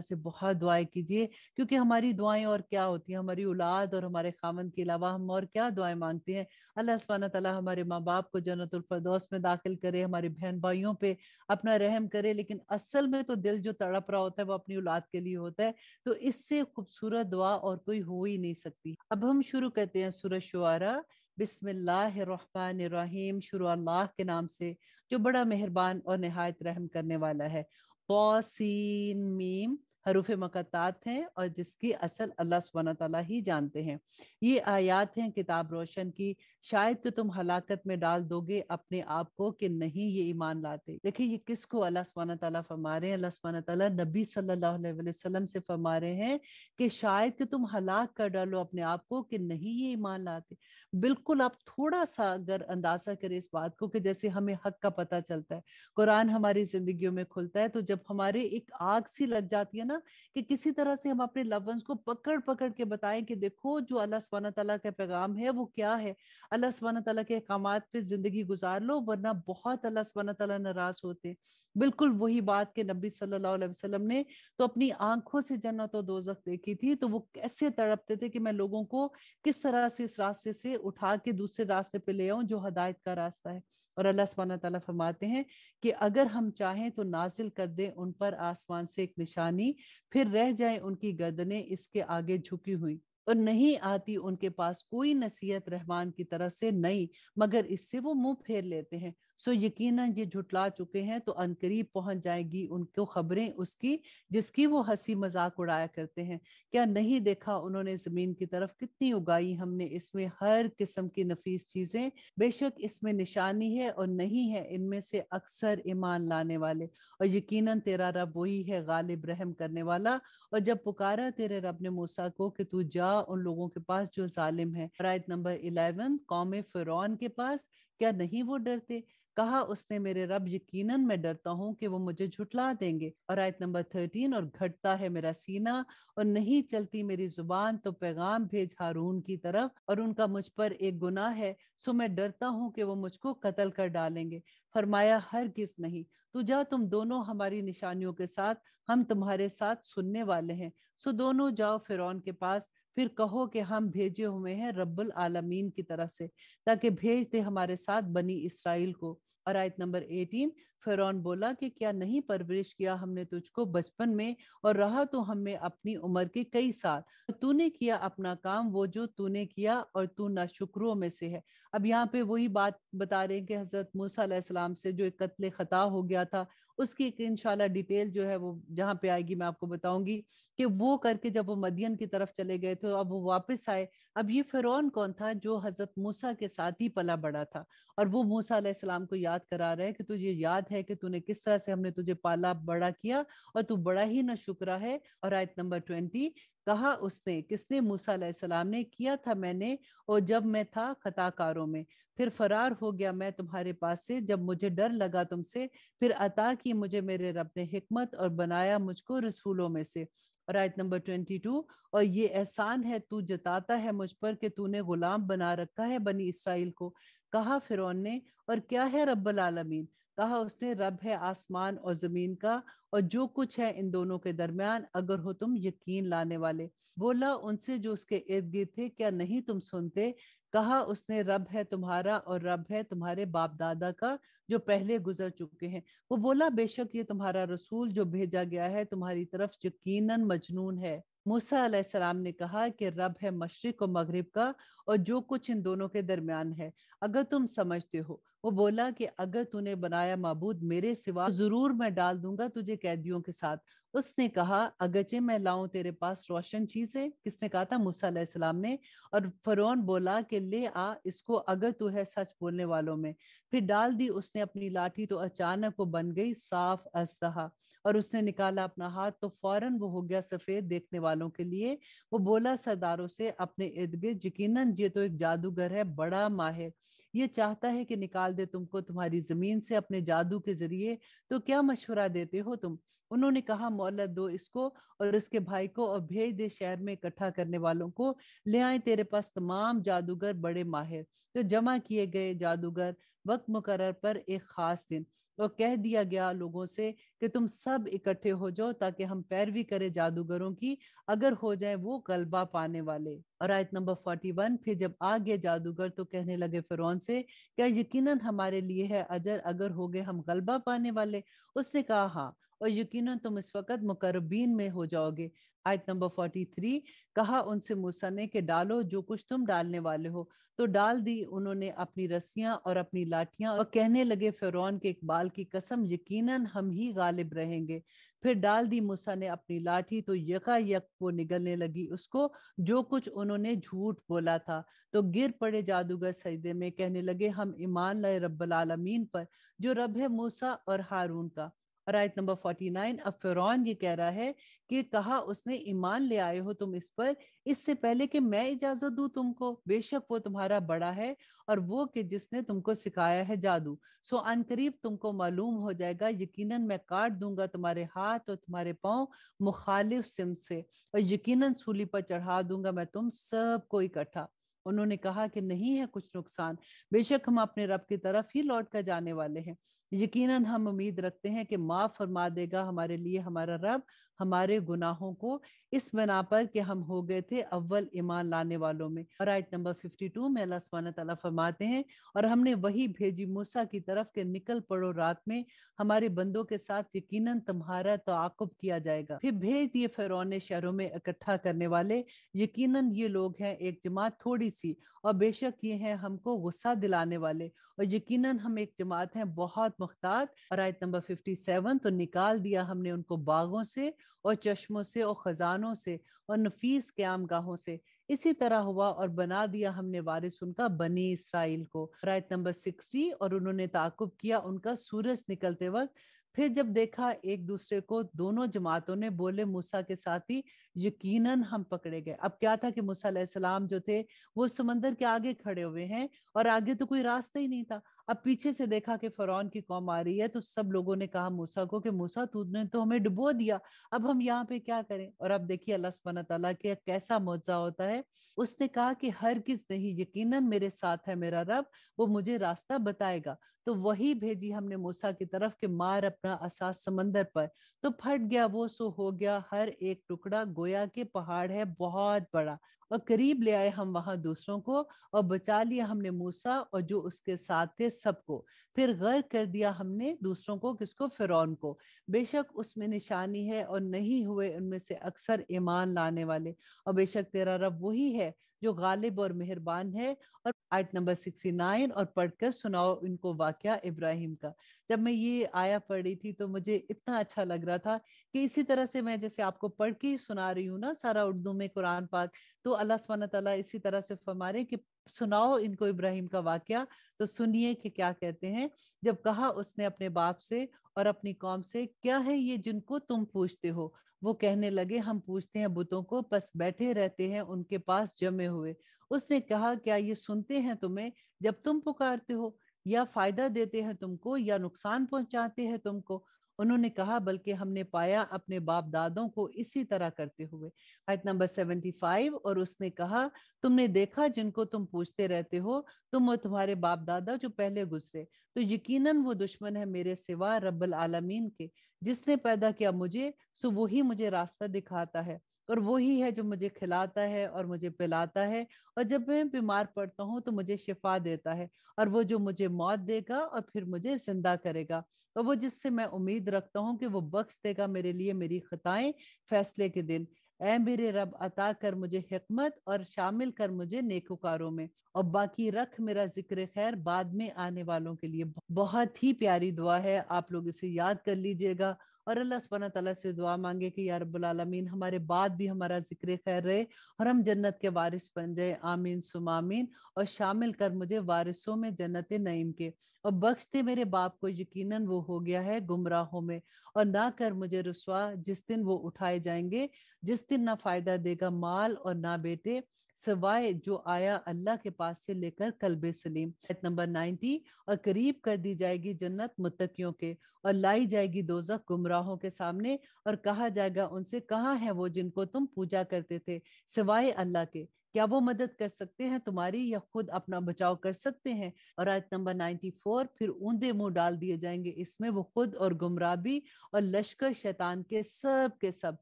से बहुत दुआएं कीजिए, क्योंकि हमारी दुआएं और क्या होती हैं, हमारी औलाद और हमारे खामन के अलावा हम और क्या दुआएं मांगते हैं। अल्लाह सुब्हानहू तआला हमारे माँ बाप को जन्नतुल फिरदौस में दाखिल करे, हमारे बहन भाइयों पे अपना रहम करे, लेकिन असल में तो दिल जो तड़प रहा होता है वो अपनी औलाद के लिए होता है। तो इससे खूबसूरत दुआ और कोई हो ही नहीं सकती। अब हम शुरू करते हैं सूरह शुआरा। बिस्मिल्लाहिर्रहमानिर्रहीम, शुरू अल्लाह के नाम से जो बड़ा मेहरबान और निहायत रहम करने वाला है। तौसीन मीम हरूफ मकत्तात हैं, और जिसकी असल अल्लाह सुब्हानहू तआला ही जानते हैं। ये आयात हैं किताब रोशन की, शायद कि तुम हलाकत में डाल दोगे अपने आप को कि नहीं ये ईमान लाते। देखिए ये किसको अल्लाह सुब्हानहू तआला फरमा रहे हैं? अल्लाह सुब्हानहू तआला नबी सल्लल्लाहु अलैहि वसल्लम से फरमा रहे हैं कि शायद कि तुम हलाक कर डालो अपने आप को कि नहीं ये ईमान लाते। बिल्कुल आप थोड़ा सा अगर अंदाजा करें इस बात को, कि जैसे हमें हक का पता चलता है, कुरान हमारी जिंदगियों में खुलता है, तो जब हमारे एक आग सी लग जाती है ना, कि किसी तरह से हम अपने लव्ड वंस को पकड़ पकड़ के बताएं कि देखो जो अल्लाह सुब्हानहू तआला का पैगाम है वो क्या है, अल्लाह सुब्हानहू तआला के अहकामात पे जिंदगी गुजार लो, वरना बहुत अल्लाह सुब्हानहू तआला नाराज होते हैं। बिल्कुल वही बात के नबी सल्लल्लाहु अलैहि वसल्लम ने तो अपनी आंखों से जन्नत और दोजख देखी थी, तो वो कैसे तड़पते थे कि मैं लोगों को किस तरह से इस रास्ते से उठा के दूसरे रास्ते पे ले आऊं जो हदायत का रास्ता है। और अल्लाह सुब्हानहू तआला फरमाते हैं कि अगर हम चाहें तो नाजिल कर दें उन पर आसमान से एक निशानी, फिर रह जाए उनकी गर्दनें इसके आगे झुकी हुई, और नहीं आती उनके पास कोई नसीहत रहमान की तरफ से नहीं, मगर इससे वो मुंह फेर लेते हैं। सो यकीनन ये झुटला चुके हैं, तो अनकरीब पहुंच जाएगी उनको खबरें उसकी जिसकी वो हंसी मजाक उड़ाया करते हैं। क्या नहीं देखा उन्होंने जमीन की तरफ कितनी उगाई हमने इसमें हर किस्म की नफीस चीजें, बेशक इसमें निशानी है और नहीं है इनमें से अक्सर ईमान लाने वाले, और यकीनन तेरा रब वही है गालिब रहम करने वाला। और जब पुकारा तेरे रब ने मूसा को कि तू जा उन लोगों के पास जो जालिम है। आयत नंबर 11, कौम फिरौन के पास, क्या नहीं वो डरते? कहा उसने मेरे रब यकीनन मैं डरता हूँ कि वो मुझे झुटला देंगे। और आयत नंबर 13, और घटता है मेरा सीना और नहीं चलती मेरी जुबान, तो पैगाम भेज हारून की तरफ, और उनका मुझ पर एक गुनाह है, सो मैं डरता हूँ कि वो मुझको कत्ल कर डालेंगे। फरमाया हरगिज नहीं, तू जा तुम दोनों हमारी निशानियों के साथ, हम तुम्हारे साथ सुनने वाले हैं। सो दोनों जाओ फिरौन के पास, फिर कहो कि हम भेजे हुए हैं रब्बुल आलमीन की तरफ से, ताकि भेज दे हमारे साथ बनी इसराइल को। और आयत नंबर 18, फिरौन बोला कि क्या नहीं परवरिश किया हमने तुझको बचपन में, और रहा तो हमें अपनी उम्र के कई साल, तूने किया अपना काम वो जो तूने किया, और तू नाशुक्रों में से है। अब यहाँ पे वही बात बता रहे हैं कि हजरत मूसा अलैहिस्सलाम से जो एक कत्ले खता हो गया था, उसकी एक इंशाल्लाह डिटेल जो है वो जहाँ पे आएगी मैं आपको बताऊंगी, कि वो करके जब वो मदियन की तरफ चले गए तो अब वो वापस आए। अब ये फिरौन कौन था? जो हजरत मूसा के साथ ही पला बड़ा था, और वो मूसा अलैहिस्सलाम को याद करा रहा है कि तुझे याद है कि तूने किस तरह से हमने तुझे पाला बड़ा किया, और तू बड़ा ही ना शुक्रा है। और आयत नंबर 20, कहा उसने, किसने? मूसा अलैहिस्सलाम ने। किया था मैंने, और जब मैं था खताकारों में, फिर फरार हो गया मैं तुम्हारे पास से जब मुझे डर लगा तुमसे, फिर अता की मुझे मेरे रब ने हिकमत और बनाया मुझको रसूलों में से। और आयत नंबर 22, और ये एहसान है तू जताता है मुझ पर कि तूने गुलाम बना रखा है बनी इसराइल को। कहा फिरौन ने, और क्या है रब्बुल आलमीन? कहा उसने, रब है आसमान और जमीन का और जो कुछ है इन दोनों के दरमियान, अगर हो तुम यकीन लाने वाले। बोला उनसे जो उसके इर्द गिर्द थे, क्या नहीं तुम सुनते? कहा उसने, रब है तुम्हारा और रब है तुम्हारे बाप दादा का जो पहले गुजर चुके हैं। वो बोला, बेशक ये तुम्हारा रसूल जो भेजा गया है तुम्हारी तरफ यकीनन मजनून है। मूसा अलैहिस्सलाम ने कहा कि रब है मशरिक और मगरिब का और जो कुछ इन दोनों के दरमियान है, अगर तुम समझते हो। वो बोला कि अगर तूने बनाया माबूद मेरे सिवा, जरूर मैं डाल दूंगा तुझे कैदियों के साथ। उसने कहा, अगरचे मैं लाऊं तेरे पास रोशन चीजें? किसने कहा था? मूसा अलैहिस्सलाम ने। और फरौन बोला कि ले आ इसको, अगर तू है सच बोलने वालों में। फिर डाल दी उसने अपनी लाठी, तो अचानक वो बन गई साफ अजदहा। और उसने निकाला अपना हाथ, तो फौरन वो हो गया सफेद देखने वालों के लिए। वो बोला सरदारों से अपने इर्द गिर्द, यकीनन ये तो एक जादूगर है बड़ा माहिर, ये चाहता है कि निकाल दे तुमको तुम्हारी जमीन से अपने जादू के जरिए, तो क्या मशवरा देते हो तुम? उन्होंने कहा, मोहलत दो इसको और इसके भाई को, और भेज दे शहर में इकट्ठा करने वालों को, ले आए तेरे पास तमाम जादूगर बड़े माहिर। तो जमा किए गए जादूगर वक्त मुकर्रर पर एक खास दिन, और कह दिया गया लोगों से कि तुम सब इकट्ठे हो जाओ ताकि हम पैरवी करें जादूगरों की, अगर हो जाए वो गलबा पाने वाले। और आयत नंबर 41, फिर जब आ गए जादूगर तो कहने लगे फिरौन से, क्या यकीनन हमारे लिए है अजर अगर हो गए हम गलबा पाने वाले? उसने कहा, हाँ, और यकीनन तुम इस वक्त मुकर्रबीन में हो जाओगे। आयत नंबर 43, कहा उनसे मूसा ने कि डालो जो कुछ तुम डालने वाले हो। तो डाल दी उन्होंने अपनी रस्सियां और अपनी लाठियां, और कहने लगे फिरौन के इकबाल की कसम, यकीनन हम ही गालिब रहेंगे। फिर डाल दी मूसा ने अपनी लाठी, तो यकायक वो निगलने लगी उसको जो कुछ उन्होंने झूठ बोला था। तो गिर पड़े जादूगर सजदे में, कहने लगे, हम ईमान लाए रब्बुल आलमीन पर जो रब है मूसा और हारून का। और आयत नंबर 49, अब फिरौन ये कह रहा है कि कहा उसने, ईमान ले आए हो तुम इस पर इससे पहले कि मैं इजाजत दूं तुमको? बेशक वो तुम्हारा बड़ा है और वो कि जिसने तुमको सिखाया है जादू। सो अनकरीब तुमको मालूम हो जाएगा, यकीनन मैं काट दूंगा तुम्हारे हाथ और तुम्हारे पांव मुखालिफ सिमत से, और यकीनन सूली पर चढ़ा दूंगा मैं तुम सबको इकट्ठा। उन्होंने कहा कि नहीं है कुछ नुकसान, बेशक हम अपने रब की तरफ ही लौट कर जाने वाले हैं। यकीनन हम उम्मीद रखते हैं कि माफ फरमा देगा हमारे लिए हमारा रब हमारे गुनाहों को, इस बना पर कि हम हो गए थे अव्वल ईमान लाने वालों में। और आयत नंबर 52 में अल्लाह सुब्हानहू तआला फरमाते हैं, और हमने वही भेजी मूसा की तरफ के निकल पड़ो रात में हमारे बंदों के साथ, यकीनन तुम्हारा ताक़ुब किया जाएगा। फिर भेज दिए फिरौन ने शहरों में इकट्ठा करने वाले, यकीनन ये लोग हैं एक जमात थोड़ी सी, और बेशक ये हैं हमको गुस्सा दिलाने वाले, और यकीनन हम एक जमात हैं बहुत मुख्तात। और आयत नंबर 57, तो निकाल दिया हमने उनको बागों से और चश्मों से और खजानों से और नफीस क़याम गाहों से, इसी तरह हुआ और बना दिया हमने वारिस उनका बनी इसराइल को। और आयत नंबर 60, और उन्होंने ताकुब किया उनका सूरज निकलते वक्त, फिर जब देखा एक दूसरे को, दोनों जमातों ने बोले मूसा के साथी, यकीनन हम पकड़े गए। अब क्या था कि मूसा अलैहिस्सलाम जो थे वो समंदर के आगे खड़े हुए हैं और आगे तो कोई रास्ता ही नहीं था। अब पीछे से देखा कि फरौन की कौम आ रही है, तो सब लोगों ने कहा मूसा को कि मूसा तूने तो हमें डुबो दिया, अब हम यहाँ पे क्या करें? और अब देखिए अल्लाह सुब्हानहू तआला के कैसा मौजज़ा होता है। उसने कहा कि हरगिज़ नहीं, यकीनन मेरे साथ है मेरा रब, वो मुझे रास्ता बताएगा। तो वही भेजी हमने मूसा की तरफ के मार अपना असास समंदर पर, तो फट गया वो, सो हो गया हर एक टुकड़ा गोया के पहाड़ है बहुत बड़ा। और करीब ले आए हम वहां दूसरों को, और बचा लिया हमने मूसा और जो उसके साथ थे सबको। फिर गर्क कर दिया हमने दूसरों को, किसको? फिरौन को। बेशक उसमें निशानी है और नहीं हुए उनमें से अक्सर ईमान लाने वाले, और बेशक तेरा रब वही है जो गालिब और मेहरबान है। और आयत नंबर 69, और पढ़कर सुनाओ इनको वाकया इब्राहिम का। जब मैं ये आया पढ़ी थी तो मुझे इतना अच्छा लग रहा था कि इसी तरह से मैं जैसे आपको पढ़ के ही सुना रही हूँ ना सारा उर्दू में कुरान पाक, तो अल्लाह सुब्हानहू तआला इसी तरह से फरमा रहे कि सुनाओ इनको इब्राहिम का वाकया। तो सुनिए कि क्या कहते हैं। जब कहा उसने अपने बाप से اور اپنی قوم سے کیا ہے یہ جن کو تم پوچھتے ہو؟ وہ کہنے لگے ہم پوچھتے ہیں بتوں کو، پس بیٹھے رہتے ہیں ان کے پاس جمے ہوئے۔ اس نے کہا کیا یہ سنتے ہیں تمہیں جب تم پکارتے ہو؟ یا فائدہ دیتے ہیں تم کو یا نقصان پہنچاتے ہیں تم کو؟ انہوں نے کہا بلکہ ہم نے پایا اپنے باپ دادوں کو اسی طرح کرتے ہوئے۔ آیت نمبر 75، اور اس نے کہا تم نے دیکھا جن کو تم پوچھتے رہتے ہو، تم اور تمہارے باپ دادا جو پہلے گزرے، تو یقیناً وہ دشمن ہے میرے سوا رب العالمین کے، جس نے پیدا کیا مجھے، سو وہی مجھے راستہ دکھاتا ہے، اور وہی ہے جو مجھے کھلاتا ہے اور مجھے پلاتا ہے، اور جب میں بیمار پڑتا ہوں تو مجھے شفا دیتا ہے، اور وہ جو مجھے موت دے گا اور پھر مجھے زندہ کرے گا، اور وہ جس سے میں امید رکھتا ہوں کہ وہ بخش دے گا میرے لیے میری خطائیں فیصلے کے دن۔ اے میرے رب عطا کر مجھے حکمت اور شامل کر مجھے نیکوکاروں میں، اور باقی رکھ میرا ذکر خیر بعد میں آنے والوں کے لیے۔ بہت ہی پیاری دعا ہے، آپ لوگ اسے یاد کر لیجئے گا، اور اللہ سبحانہ تعالیٰ سے دعا مانگے کہ یا رب العالمین ہمارے بعد بھی ہمارا ذکر خیر رہے اور ہم جنت کے وارث بن جائے، آمین ثم آمین، اور شامل کر مجھے وارثوں میں جنت نعیم کے، اور بخش دے میرے باپ کو، یقیناً وہ ہو گیا ہے گمراہوں میں، اور نہ کر مجھے رسوا جس دن وہ اٹھائے جائیں گے، جس دن نہ فائدہ دے گا مال اور نہ بیٹے، سوائے جو آیا اللہ کے پاس سے لے کر قلب سلیم۔ آیت نمبر 90، اور قریب کر دی جائے گی جنت متقیوں کے، اور لائی جائے گی دوزخ گمراہوں کے سامنے، اور کہا جائے گا ان سے کہاں ہے وہ جن کو تم پوجا کرتے تھے سوائے اللہ کے؟ کیا وہ مدد کر سکتے ہیں تمہاری یا خود اپنا بچاؤ کر سکتے ہیں؟ اور آیت نمبر 94، پھر اوندے منہ ڈال دیے جائیں گے اس میں وہ خود اور گمراہ بھی، اور لشکر شیطان کے سب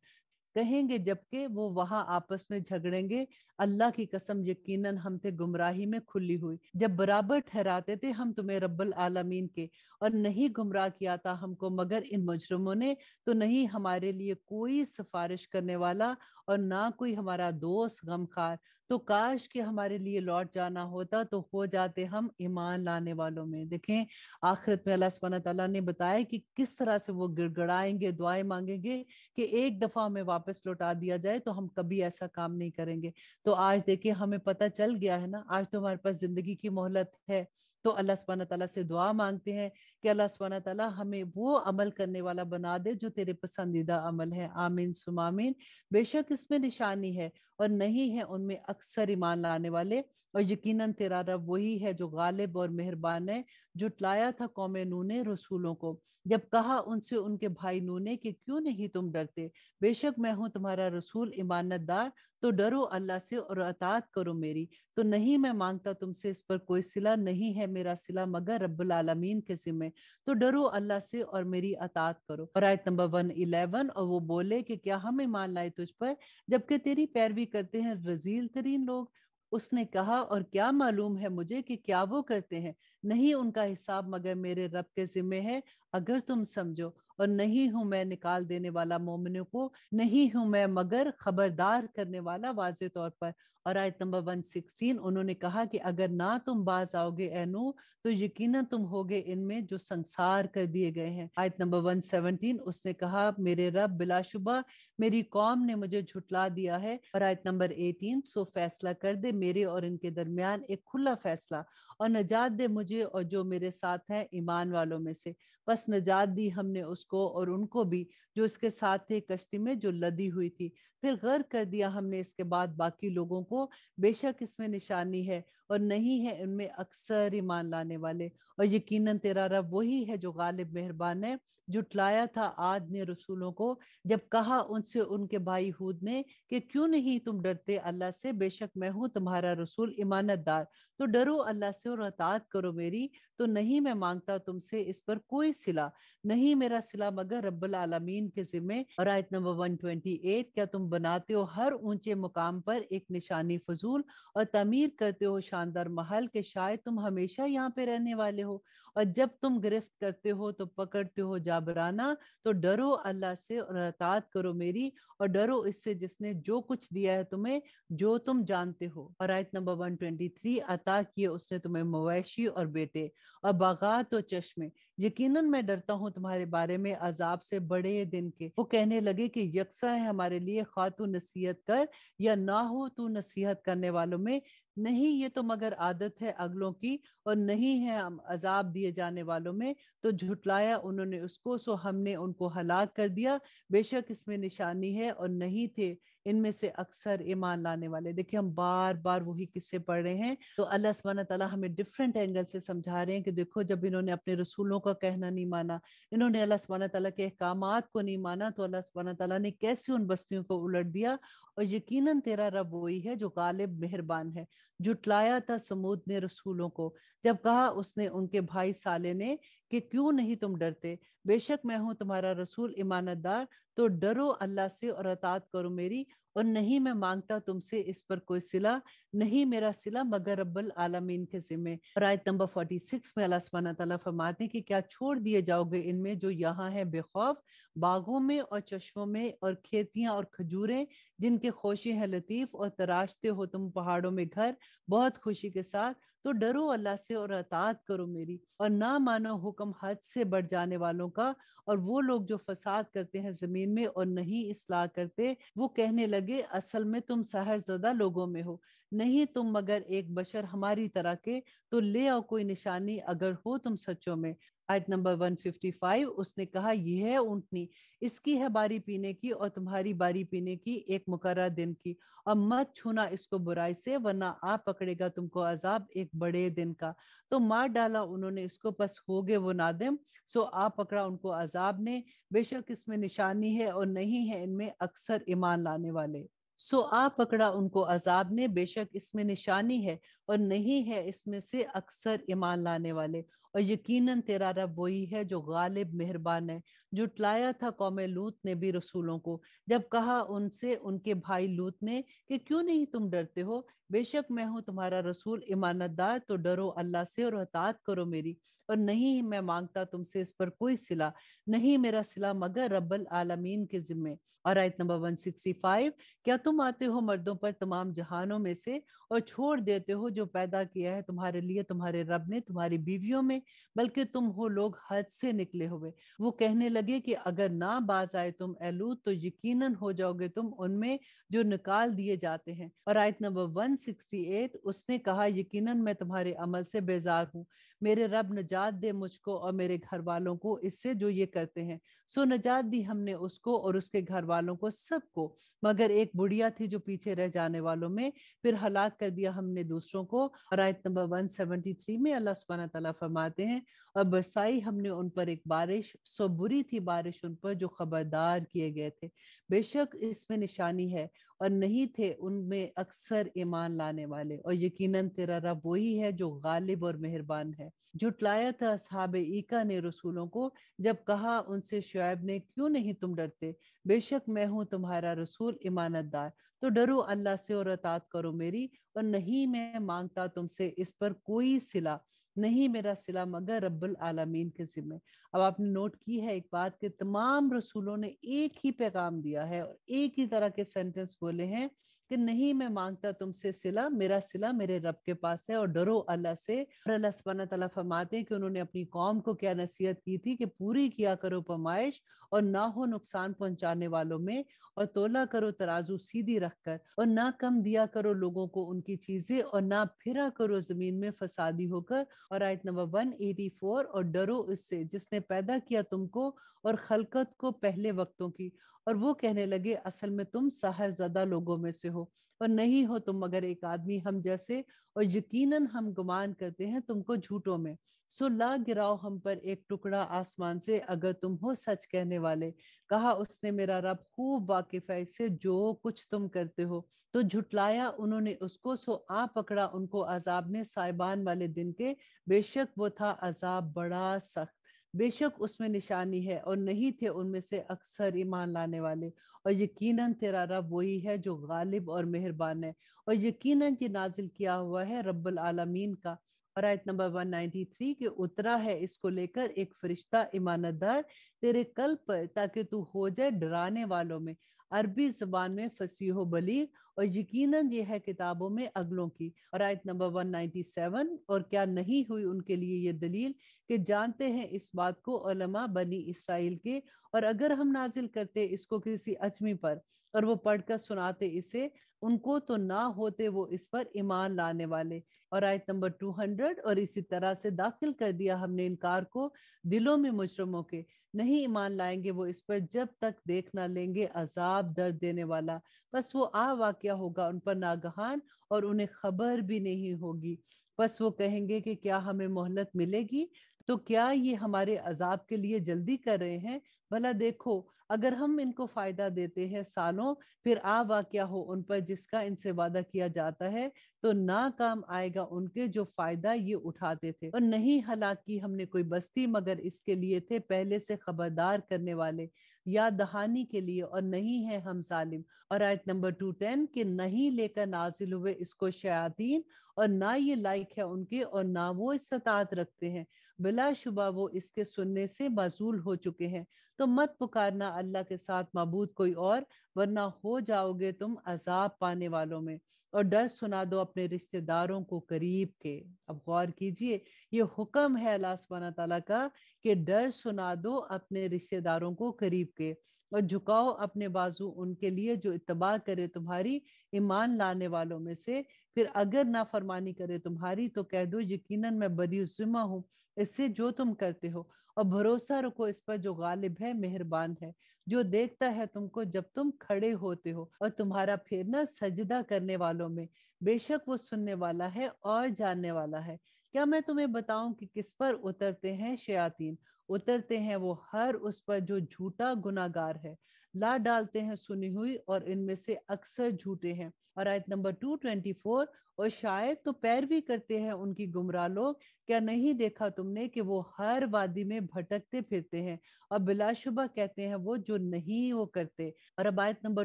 کہیں گے جبکہ وہ وہاں آپس میں جھگڑیں گے، اللہ کی قسم یقیناً ہم تھے گمراہی میں کھلی ہوئی، جب برابر ٹھہراتے تھے ہم تمہیں رب العالمین کے، اور نہیں گمراہ کیا تھا ہم کو مگر ان مجرموں نے، تو نہیں ہمارے لیے کوئی سفارش کرنے والا اور نہ کوئی ہمارا دوست غمخوار، تو کاش کہ ہمارے لیے لوٹ جانا ہوتا تو ہو جاتے ہم ایمان لانے والوں میں۔ دیکھیں آخرت میں اللہ سبحانہ تعالیٰ نے بتایا کہ کس طرح سے وہ گڑ گڑائیں گے، دعائیں مانگیں گے کہ ایک دفعہ ہمیں واپس لوٹا دیا جائے، تو ہم کبھی ایسا کام نہیں کریں گے۔ تو آج دیکھیں ہمیں پتہ چل گیا ہے نا، آج تو ہمارے پاس زندگی کی مہلت ہے، تو اللہ سبحانہ تعالیٰ سے دعا مانگتے ہیں کہ اللہ سبحانہ تعالیٰ ہمیں وہ عمل کرنے والا بنا دے جو تیرے پسندیدہ عمل ہے، آمین ثم آمین۔ بے شک اس میں نشانی ہے اور نہیں ہے ان میں اکثر ایمان لانے والے، اور یقیناً تیرا رب وہی ہے جو غالب اور مہربان ہے۔ جھٹلایا تھا قوم نوح نے رسولوں کو، جب کہا ان سے ان کے بھائی نوح نے کہ کیوں نہیں تم ڈرتے، بے شک میں ہوں تمہارا رسول امانت دار، تو ڈرو اللہ سے اور اطاعت کرو میری، تو نہیں میں مانگتا تم سے اس پر کوئی صلہ، نہیں ہے میرا صلہ مگر رب العالمین کے ذمے، تو ڈرو اللہ سے اور میری اطاعت کرو۔ اور آیت نمبر 111، اور وہ بولے کہ کیا ہم ایمان لائے تجھ پر جبکہ تیری پیروی کرتے ہیں رذیل ترین لوگ؟ اس نے کہا اور کیا معلوم ہے مجھے کہ کیا وہ کرتے ہیں، نہیں ان کا حساب مگر میرے رب کے ذمے ہے، اگر تم سمجھو، اور نہیں ہوں میں نکال دینے والا مومنوں کو، نہیں ہوں میں مگر خبردار کرنے والا واضح طور پر۔ اور آیت نمبر 116، انہوں نے کہا کہ اگر نہ تم باز آؤ گے اے نوح تو یقیناً تم ہوگے ان میں جو سنسار کر دیے گئے ہیں۔ آیت نمبر 117، اس نے کہا میرے رب بلا شبہ میری قوم نے مجھے جھٹلا دیا ہے۔ اور آیت نمبر 18، سو فیصلہ کر دے میرے اور ان کے درمیان ایک کھلا فیصلہ، اور نجات دے مجھے اور جو میرے ساتھ ہیں ایمان والوں میں سے، بس نجات دی ہم نے اس کو اور ان کو بھی جو اس کے ساتھ تھے کشتی میں جو لدی ہوئی تھی، پھر غرق کر دیا ہم نے اس کے بعد باقی لوگوں کو، بے شک اس میں نشانی ہے اور نہیں ہے ان میں اکثر ایمان لانے والے، اور یقیناً تیرا رب وہی ہے جو غالب مہربان ہے۔ جھٹلایا تھا عاد نے رسولوں کو، جب کہا ان سے ان کے بھائی ہود نے کہ کیوں نہیں تم ڈرتے اللہ سے، بے شک میں ہوں تمہارا رسول امانت دار، تو ڈرو اللہ سے اور اطاعت کرو میری، تو نہیں میں مانگتا تم سے اس پر کوئی صلہ، نہیں میرا صلہ مگر رب العالمین کے ذمے۔ اور آیت نمبر 128، کیا تم بناتے ہو ہر اونچے مقام پر ایک نشانی فضول، اور تعمیر کرتے ہو شاندار محل کہ شاید تم ہمیشہ یہاں پہ رہنے والے ہو، اور جب تم گرفت کرتے ہو تو پکڑتے ہو جابرانہ، تو ڈرو اللہ سے اور اطاعت کرو میری، اور ڈرو اس سے جس نے جو کچھ دیا ہے تمہیں جو تم جانتے ہو۔ اور آیت نمبر 123، عطا کیے اس نے تمہیں مویشی اور بیٹے اور باغات و چشمے، یقیناً میں ڈرتا ہوں تمہارے بارے میں عذاب سے بڑے دن کے۔ وہ کہنے لگے کہ یکساں ہے ہمارے لیے خواہ تو نصیحت کر یا نہ ہو تو نصیحت کرنے والوں میں، نہیں یہ تو مگر عادت ہے اگلوں کی، اور نہیں ہے ہم عذاب دیے جانے والوں میں۔ تو جھٹلایا انہوں نے اس کو، سو ہم نے ان کو ہلاک کر دیا، بے شک اس میں نشانی ہے، اور نہیں تھے ان میں سے اکثر ایمان لانے والے۔ دیکھیں ہم بار بار وہی قصے پڑھ رہے ہیں، تو اللہ سبحانہ تعالیٰ ہمیں ڈفرینٹ اینگل سے سمجھا رہے ہیں کہ دیکھو جب انہوں نے اپنے رسولوں کا کہنا نہیں مانا، انہوں نے اللہ سبحانہ تعالیٰ کے احکامات کو نہیں مانا، تو اللہ سبحانہ تعالیٰ نے کیسے ان بستیوں کو الٹ دیا۔ اور یقیناً تیرا رب وہی ہے جو غالب مہربان ہے۔ جھٹلایا تھا سمود نے رسولوں کو، جب کہا اس نے ان کے بھائی صالح نے کہ کیوں نہیں تم ڈرتے، بے شک میں ہوں تمہارا رسول امانت دار، تو ڈرو اللہ سے اور اطاعت کرو میری، اور نہیں میں مانگتا تم سے اس پر کوئی صلہ، نہیں میرا صلہ مگر رب العالمین کے ذمے۔ اور آیت نمبر 46 میں اللہ سبحانہ تعالیٰ فرماتے ہیں کہ کیا چھوڑ دیے جاؤ گے ان میں جو یہاں ہے بے خوف، باغوں میں اور چشموں میں اور کھیتیاں اور کھجوریں جن کے خوشے ہیں لطیف، اور تراشتے ہو تم پہاڑوں میں گھر بہت خوشی کے ساتھ، تو ڈرو اللہ سے اور اطاعت کرو میری، اور نہ مانو حکم حد سے بڑھ جانے والوں کا، اور وہ لوگ جو فساد کرتے ہیں زمین میں اور نہیں اصلاح کرتے، وہ کہنے لگے اصل میں تم سحر زدہ لوگوں میں ہو، نہیں تم مگر ایک بشر ہماری طرح کے، تو لے آؤ کوئی نشانی اگر ہو تم سچوں میں۔ آیت نمبر 155 اس نے کہا یہ ہے اونٹنی، اس کی ہے باری پینے کی اور تمہاری باری پینے کی ایک مقررہ دن کی، اور مت چھونا اس کو برائی سے ورنہ آ پکڑے گا تم کو عذاب ایک بڑے دن کا۔ تو مار ڈالا انہوں نے اس کو، پس ہو گئے وہ نادم، سو آ پکڑا ان کو عذاب نے، بے شک اس میں نشانی ہے اور نہیں ہے ان میں اکثر ایمان لانے والے۔ سو آ پکڑا ان کو عذاب نے، بے شک اس میں نشانی ہے اور نہیں ہے اس میں سے اکثر ایمان لانے والے، اور یقیناً تیرا رب وہی ہے جو غالب مہربان ہے۔ جھٹلایا تھا قوم لوط نے بھی رسولوں کو، جب کہا ان سے ان کے بھائی لوط نے کہ کیوں نہیں تم ڈرتے ہو، بے شک میں ہوں تمہارا رسول امانت دار، تو ڈرو اللہ سے اور اطاعت کرو میری، اور نہیں میں مانگتا تم سے اس پر کوئی صلہ، نہیں میرا صلہ مگر رب العالمین کے ذمے۔ اور آیت نمبر 165 کیا تم آتے ہو مردوں پر تمام جہانوں میں سے اور چھوڑ دیتے ہو جو پیدا کیا ہے تمہارے لیے تمہارے رب نے تمہاری بیویوں میں، بلکہ تم ہو لوگ حد سے نکلے ہوئے۔ وہ کہنے لگے کہ اگر نہ باز آئے تم اے لوط تو یقیناً ہو جاؤ گے تم ان میں جو نکال دیے جاتے ہیں۔ اور آیت نمبر 168 اس نے کہا یقیناً میں تمہارے عمل سے بیزار ہوں، میرے رب نجات دے مجھ کو اور میرے گھر والوں کو اس سے جو یہ کرتے ہیں۔ سو نجات دی ہم نے اس کو اور اس کے گھر والوں کو سب کو، مگر ایک بڑھیا تھی جو پیچھے رہ جانے والوں میں، پھر ہلاک کر دیا ہم نے دوسروں کو۔ اور آیت نمبر 173 میں اللہ سبحانہ تعالیٰ فرماتے ہیں اور برسائی ہم نے ان پر ایک بارش، سو بری تھی بارش ان پر جو خبردار کیے گئے تھے، بے شک اس میں نشانی ہے اور نہیں تھے ان میں اکثر ایمان لانے والے، اور یقیناً تیرا رب وہی ہے جو غالب اور مہربان ہے۔ جھٹلایا تھا اصحاب ایکا نے رسولوں کو، جب کہا ان سے شعیب نے کیوں نہیں تم ڈرتے، بے شک میں ہوں تمہارا رسول امانت دار، تو ڈرو اللہ سے اور اطاعت کرو میری، اور نہیں میں مانگتا تم سے اس پر کوئی صلہ، نہیں میرا صلہ مگر رب العالمین کے ذمے۔ اب آپ نے نوٹ کی ہے ایک بات کہ تمام رسولوں نے ایک ہی پیغام دیا ہے اور ایک ہی طرح کے سینٹنس بولے ہیں کہ نہیں میں مانگتا تم سے صلہ، میرا صلہ میرے رب کے پاس ہے، اور ڈرو اللہ سے۔ اور اللہ سبحانہ تعالیٰ فرماتے ہیں کہ انہوں نے اپنی قوم کو کیا نصیحت کی تھی کہ پوری کیا کرو پیمائش اور نہ ہو نقصان پہنچانے والوں میں، اور تولا کرو ترازو سیدھی رکھ کر، اور نہ کم دیا کرو لوگوں کو ان کی چیزیں، اور نہ پھرا کرو زمین میں فسادی ہو کر۔ اور آیت نمبر 184 اور ڈرو اس سے جس نے پیدا کیا تم کو اور خلقت کو پہلے وقتوں کی، اور وہ کہنے لگے اصل میں تم سحر زدہ لوگوں میں سے ہو اور نہیں ہو تم مگر ایک آدمی ہم جیسے، اور یقیناً ہم گمان کرتے ہیں تم کو جھوٹوں میں، سو لا گراؤ ہم پر ایک ٹکڑا آسمان سے اگر تم ہو سچ کہنے والے۔ کہا اس نے میرا رب خوب واقف ہے اس سے جو کچھ تم کرتے ہو۔ تو جھٹلایا انہوں نے اس کو، سو آ پکڑا ان کو عذاب نے سائبان والے دن کے، بے شک وہ تھا عذاب بڑا سخت، بے شک اس میں نشانی ہے اور نہیں تھے ان میں سے اکثر ایمان لانے والے، اور یقیناً تیرا رب وہی ہے جو غالب اور مہربان ہے، اور یقیناً یہ نازل کیا ہوا ہے رب العالمین کا۔ اور آیت نمبر 193 کہ اترا ہے اس کو لے کر ایک فرشتہ امانت دار تیرے قلب پر تاکہ تو ہو جائے ڈرانے والوں میں، عربی زبان میں فصیح و بلیغ، اور یقیناً یہ ہے کتابوں میں اگلوں کی۔ اور آیت نمبر 197 اور کیا نہیں ہوئی ان کے لیے یہ دلیل کہ جانتے ہیں اس بات کو علماء بنی اسرائیل کے، اور اگر ہم نازل کرتے اس کو کسی اجمی پر اور وہ پڑھ کر سناتے اسے، उनको तो ना होते वो इस पर ईमान लाने वाले। और आयत नंबर 200, और इसी तरह से दाखिल कर दिया हमने इनकार को दिलों में मुजरमों के, नहीं ईमान लाएंगे वो इस पर जब तक देख ना लेंगे अजाब दर्द देने वाला। बस वो आ वाक़या होगा उन पर नागहान और उन्हें खबर भी नहीं होगी। बस वो कहेंगे कि क्या हमें मोहलत मिलेगी, तो क्या ये हमारे अजाब के लिए जल्दी कर रहे हैं। भला देखो, अगर हम इनको फायदा देते हैं सालों, फिर आ वाक़या हो उन पर जिसका इनसे वादा किया जाता है, तो ना काम आएगा उनके जो फायदा ये उठाते थे। और नहीं हलाक की हमने कोई बस्ती मगर इसके लिए थे पहले से खबरदार करने वाले, या दहानी के लिए, और नहीं है हम जालिम। और आयत नंबर 210 के नहीं लेकर नाजिल हुए इसको शयातीन, और ना ये लायक है उनके और ना वो इस्तात रखते हैं, बिलाशुबा वो इसके सुनने से माजूल हो चुके हैं। तो मत पुकारना अल्लाह के साथ मबूद कोई और, वरना हो जाओगे तुम अजाब पाने वालों में। और डर सुना दो अपने रिश्तेदारों को करीब के। अब गौर कीजिए, ये हुक्म है अल्लाह सुब्हानहू तआला का कि डर सुना दो अपने रिश्तेदारों को करीब के, और झुकाओ अपने बाजू उनके लिए जो इत्तबा करे तुम्हारी ईमान लाने वालों में से। फिर अगर नाफरमानी करे तुम्हारी तो कह दो यकीनन मैं बरी ज़िम्मा हूँ इससे जो तुम करते हो, और भरोसा रखो इस पर जो गालिब है मेहरबान है, जो देखता है तुमको जब तुम खड़े होते हो और तुम्हारा फेरना सजदा करने वालों में। बेशक वो सुनने वाला है और जानने वाला है। क्या मैं तुम्हें बताऊं कि किस पर उतरते हैं शयातीन? उतरते हैं वो हर उस पर जो झूठा गुनाहगार है, ला डालते हैं सुनी हुई और इनमें से अक्सर झूठे हैं। और आयत नंबर 224, और शायद तो पैरवी करते हैं उनकी गुमराह लोग, क्या नहीं देखा तुमने कि वो हर वादी में भटकते फिरते हैं, और बिलाशुबा कहते हैं वो जो नहीं वो करते। और अब आयत नंबर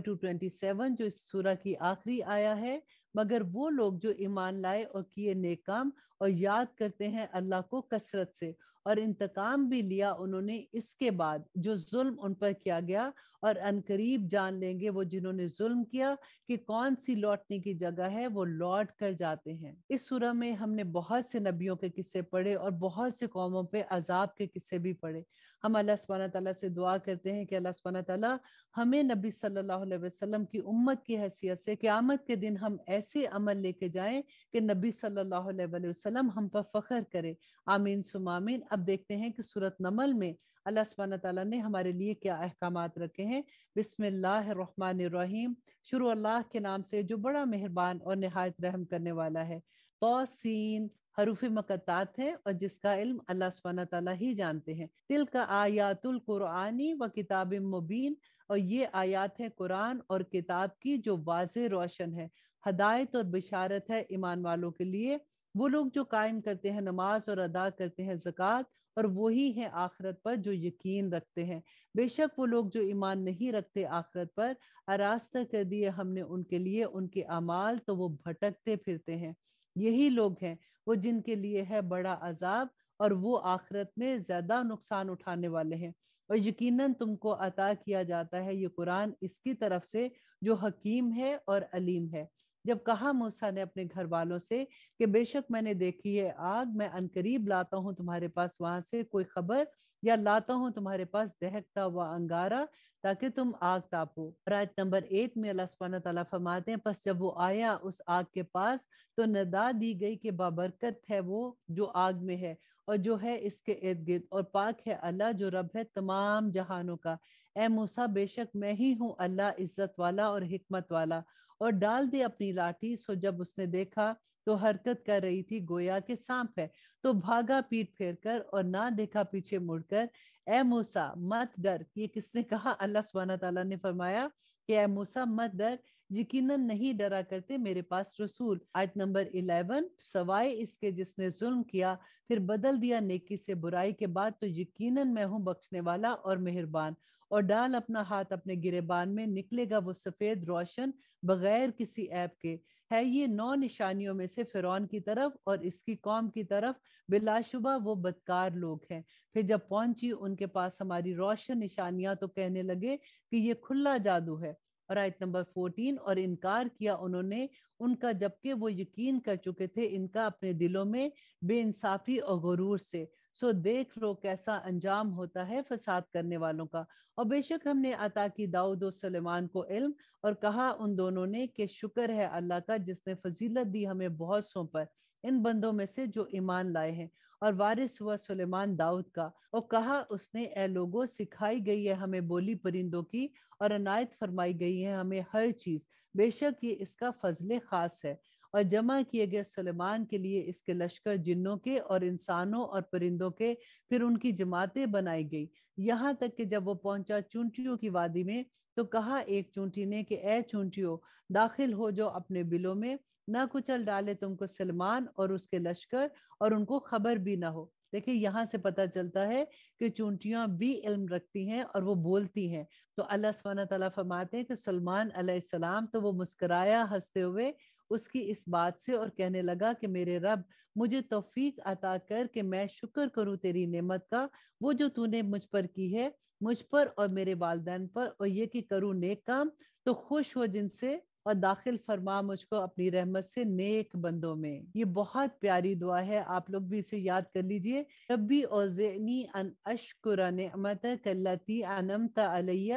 227 जो इस सूरा की आखिरी आया है, मगर वो लोग जो ईमान लाए और किए नेक काम और याद करते हैं अल्लाह को कसरत से, और इंतकाम भी लिया उन्होंने इसके बाद जो जुल्म उन पर किया गया, और अनकरीब जान लेंगे वो जिन्होंने जुल्म किया कि कौन सी लौटने की जगह है, वो लौट कर जाते हैं। इस सूरह में हमने बहुत से नबियों के किस्से पढ़े और बहुत से कौमों पे अजाब के किस्से भी पढ़े। हम अल्लाह सुब्हानहू तआला से दुआ करते हैं कि अल्लाह सुब्हानहू तआला हमें नबी सल्लल्लाहु अलैहि वसल्लम की उम्मत की हैसियत से क़यामत के दिन हम ऐसे अमल लेके जाएं कि नबी सल्लल्लाहु अलैहि वसल्लम हम पर फख्र करे। आमीन सुम आमीन। अब देखते हैं कि सूरत नमल में अल्लाह सुब्हानहू तआला ने हमारे लिए क्या अहकामात रखे हैं। बिस्मिल्लाहिर्रहमानिर्रहीम। शुरू अल्लाह के नाम से जो बड़ा मेहरबान और निहायत रहम करने वाला है। तौसीन हरूफ मकत्तात है और जिसका इल्म अल्लाह सुब्हानहू तआला ही जानते हैं। तिल का आयातुल कुरआनी व किताब मुबीन, और ये आयात है कुरान और किताब की जो वाज़े रोशन है। हदायत और बिशारत है ईमान वालों के लिए, वो लोग जो कायम करते हैं नमाज और अदा करते हैं ज़कात, और वही है आखिरत पर जो यकीन रखते हैं। बेशक वो लोग जो ईमान नहीं रखते आखिरत पर, आरास्ता कर दिए हमने उनके लिए उनके अमाल, तो वो भटकते फिरते हैं। यही लोग हैं वो जिनके लिए है बड़ा अजाब, और वो आखिरत में ज्यादा नुकसान उठाने वाले हैं। और यकीनन तुमको अता किया जाता है ये कुरान इसकी तरफ से जो हकीम है और अलीम है। जब कहा मूसा ने अपने घर वालों से कि बेशक मैंने देखी है आग, मैं अनकरीब लाता हूँ तुम्हारे पास वहां से कोई खबर, या लाता हूँ तुम्हारे पास दहकता हुआ अंगारा ताकि तुम आग तापो। और आयत नंबर 1 में अल्लाह सुब्हानहू तआला फरमाते हैं, बस जब वो आया उस आग के पास तो नदा दी गई कि बाबरकत है वो जो आग में है और जो है इसके इर्द गिर्द, और पाक है अल्लाह जो रब है तमाम जहानों का। ए मूसा बेशक मैं ही हूँ अल्लाह इज्जत वाला और हिकमत वाला। और डाल दे अपनी लाठी, सो जब उसने देखा तो हरकत कर रही थी गोया के सांप है, तो भागा पीठ फेर कर और ना देखा पीछे मुड़कर। ए मूसा मत डर। ये किसने कहा? अल्लाह सुब्हानहू तआला ने फरमाया कि ए मूसा मत डर, यकीनन नहीं डरा करते मेरे पास रसूल। आयत नंबर 11, सवाए इसके जिसने जुल्म किया फिर बदल दिया नेकी से बुराई के बाद, तो यकीनन मैं हूँ बख्शने वाला और मेहरबान। और डाल अपना हाथ अपने गिरेबान में, निकलेगा वो सफेद रोशन बगैर किसी ऐब के। है ये 9 निशानियों में से फिरौन की तरफ और इसकी कौम की तरफ, बिलाशुबा वो बदकार लोग हैं। फिर जब पहुंची उनके पास हमारी रोशन निशानियां तो कहने लगे कि ये खुला जादू है। और आयत नंबर 14, और इनकार किया उन्होंने उनका जबकि वो यकीन कर चुके थे इनका अपने दिलों में बेइंसाफी और गुरूर से। سو دیکھ لو کیسا انجام ہوتا ہے فساد کرنے والوں کا۔ اور بے شک ہم نے عطا کی داؤد و سلیمان کو علم، اور کہا ان دونوں نے کہ شکر ہے اللہ کا جس نے فضیلت دی ہمیں بہت سوں پر ان بندوں میں سے جو ایمان لائے ہیں۔ اور وارث ہوا سلیمان داؤد کا، اور کہا اس نے اے لوگوں سکھائی گئی ہے ہمیں بولی پرندوں کی، اور عنایت فرمائی گئی ہے ہمیں ہر چیز، بے شک یہ اس کا فضل خاص ہے۔ اور جمع کیے گئے سلیمان کے لیے اس کے لشکر جنوں کے اور انسانوں اور پرندوں کے، پھر ان کی جماعتیں بنائی گئی، یہاں تک کہ جب وہ پہنچا چونٹیوں کی وادی میں تو کہا ایک چونٹی نے کہ اے چونٹیوں داخل ہو جو اپنے بلوں میں، نہ کچل ڈالے تم کو سلمان اور اس کے لشکر، اور ان کو خبر بھی نہ ہو۔ دیکھیں یہاں سے پتہ چلتا ہے کہ چونٹیاں بھی علم رکھتی ہیں اور وہ بولتی ہیں۔ تو اللہ سبحانہ تعالیٰ فرماتے ہیں کہ سلمان علیہ السلام تو وہ مسکرایا ہنستے ہوئے اس کی اس بات سے، اور کہنے لگا کہ میرے رب مجھے توفیق عطا کر کہ میں شکر کروں تیری نعمت کا، وہ جو تو نے مجھ پر کی ہے، مجھ پر اور میرے والدین پر، اور یہ کہ کروں نیک کام تو خوش ہو جن سے، اور داخل فرما مجھ کو اپنی رحمت سے نیک بندوں میں۔ یہ بہت پیاری دعا ہے، آپ لوگ بھی اسے یاد کر لیجئے۔ ربی اوزعنی ان اشکر نعمتک التی انعمت علی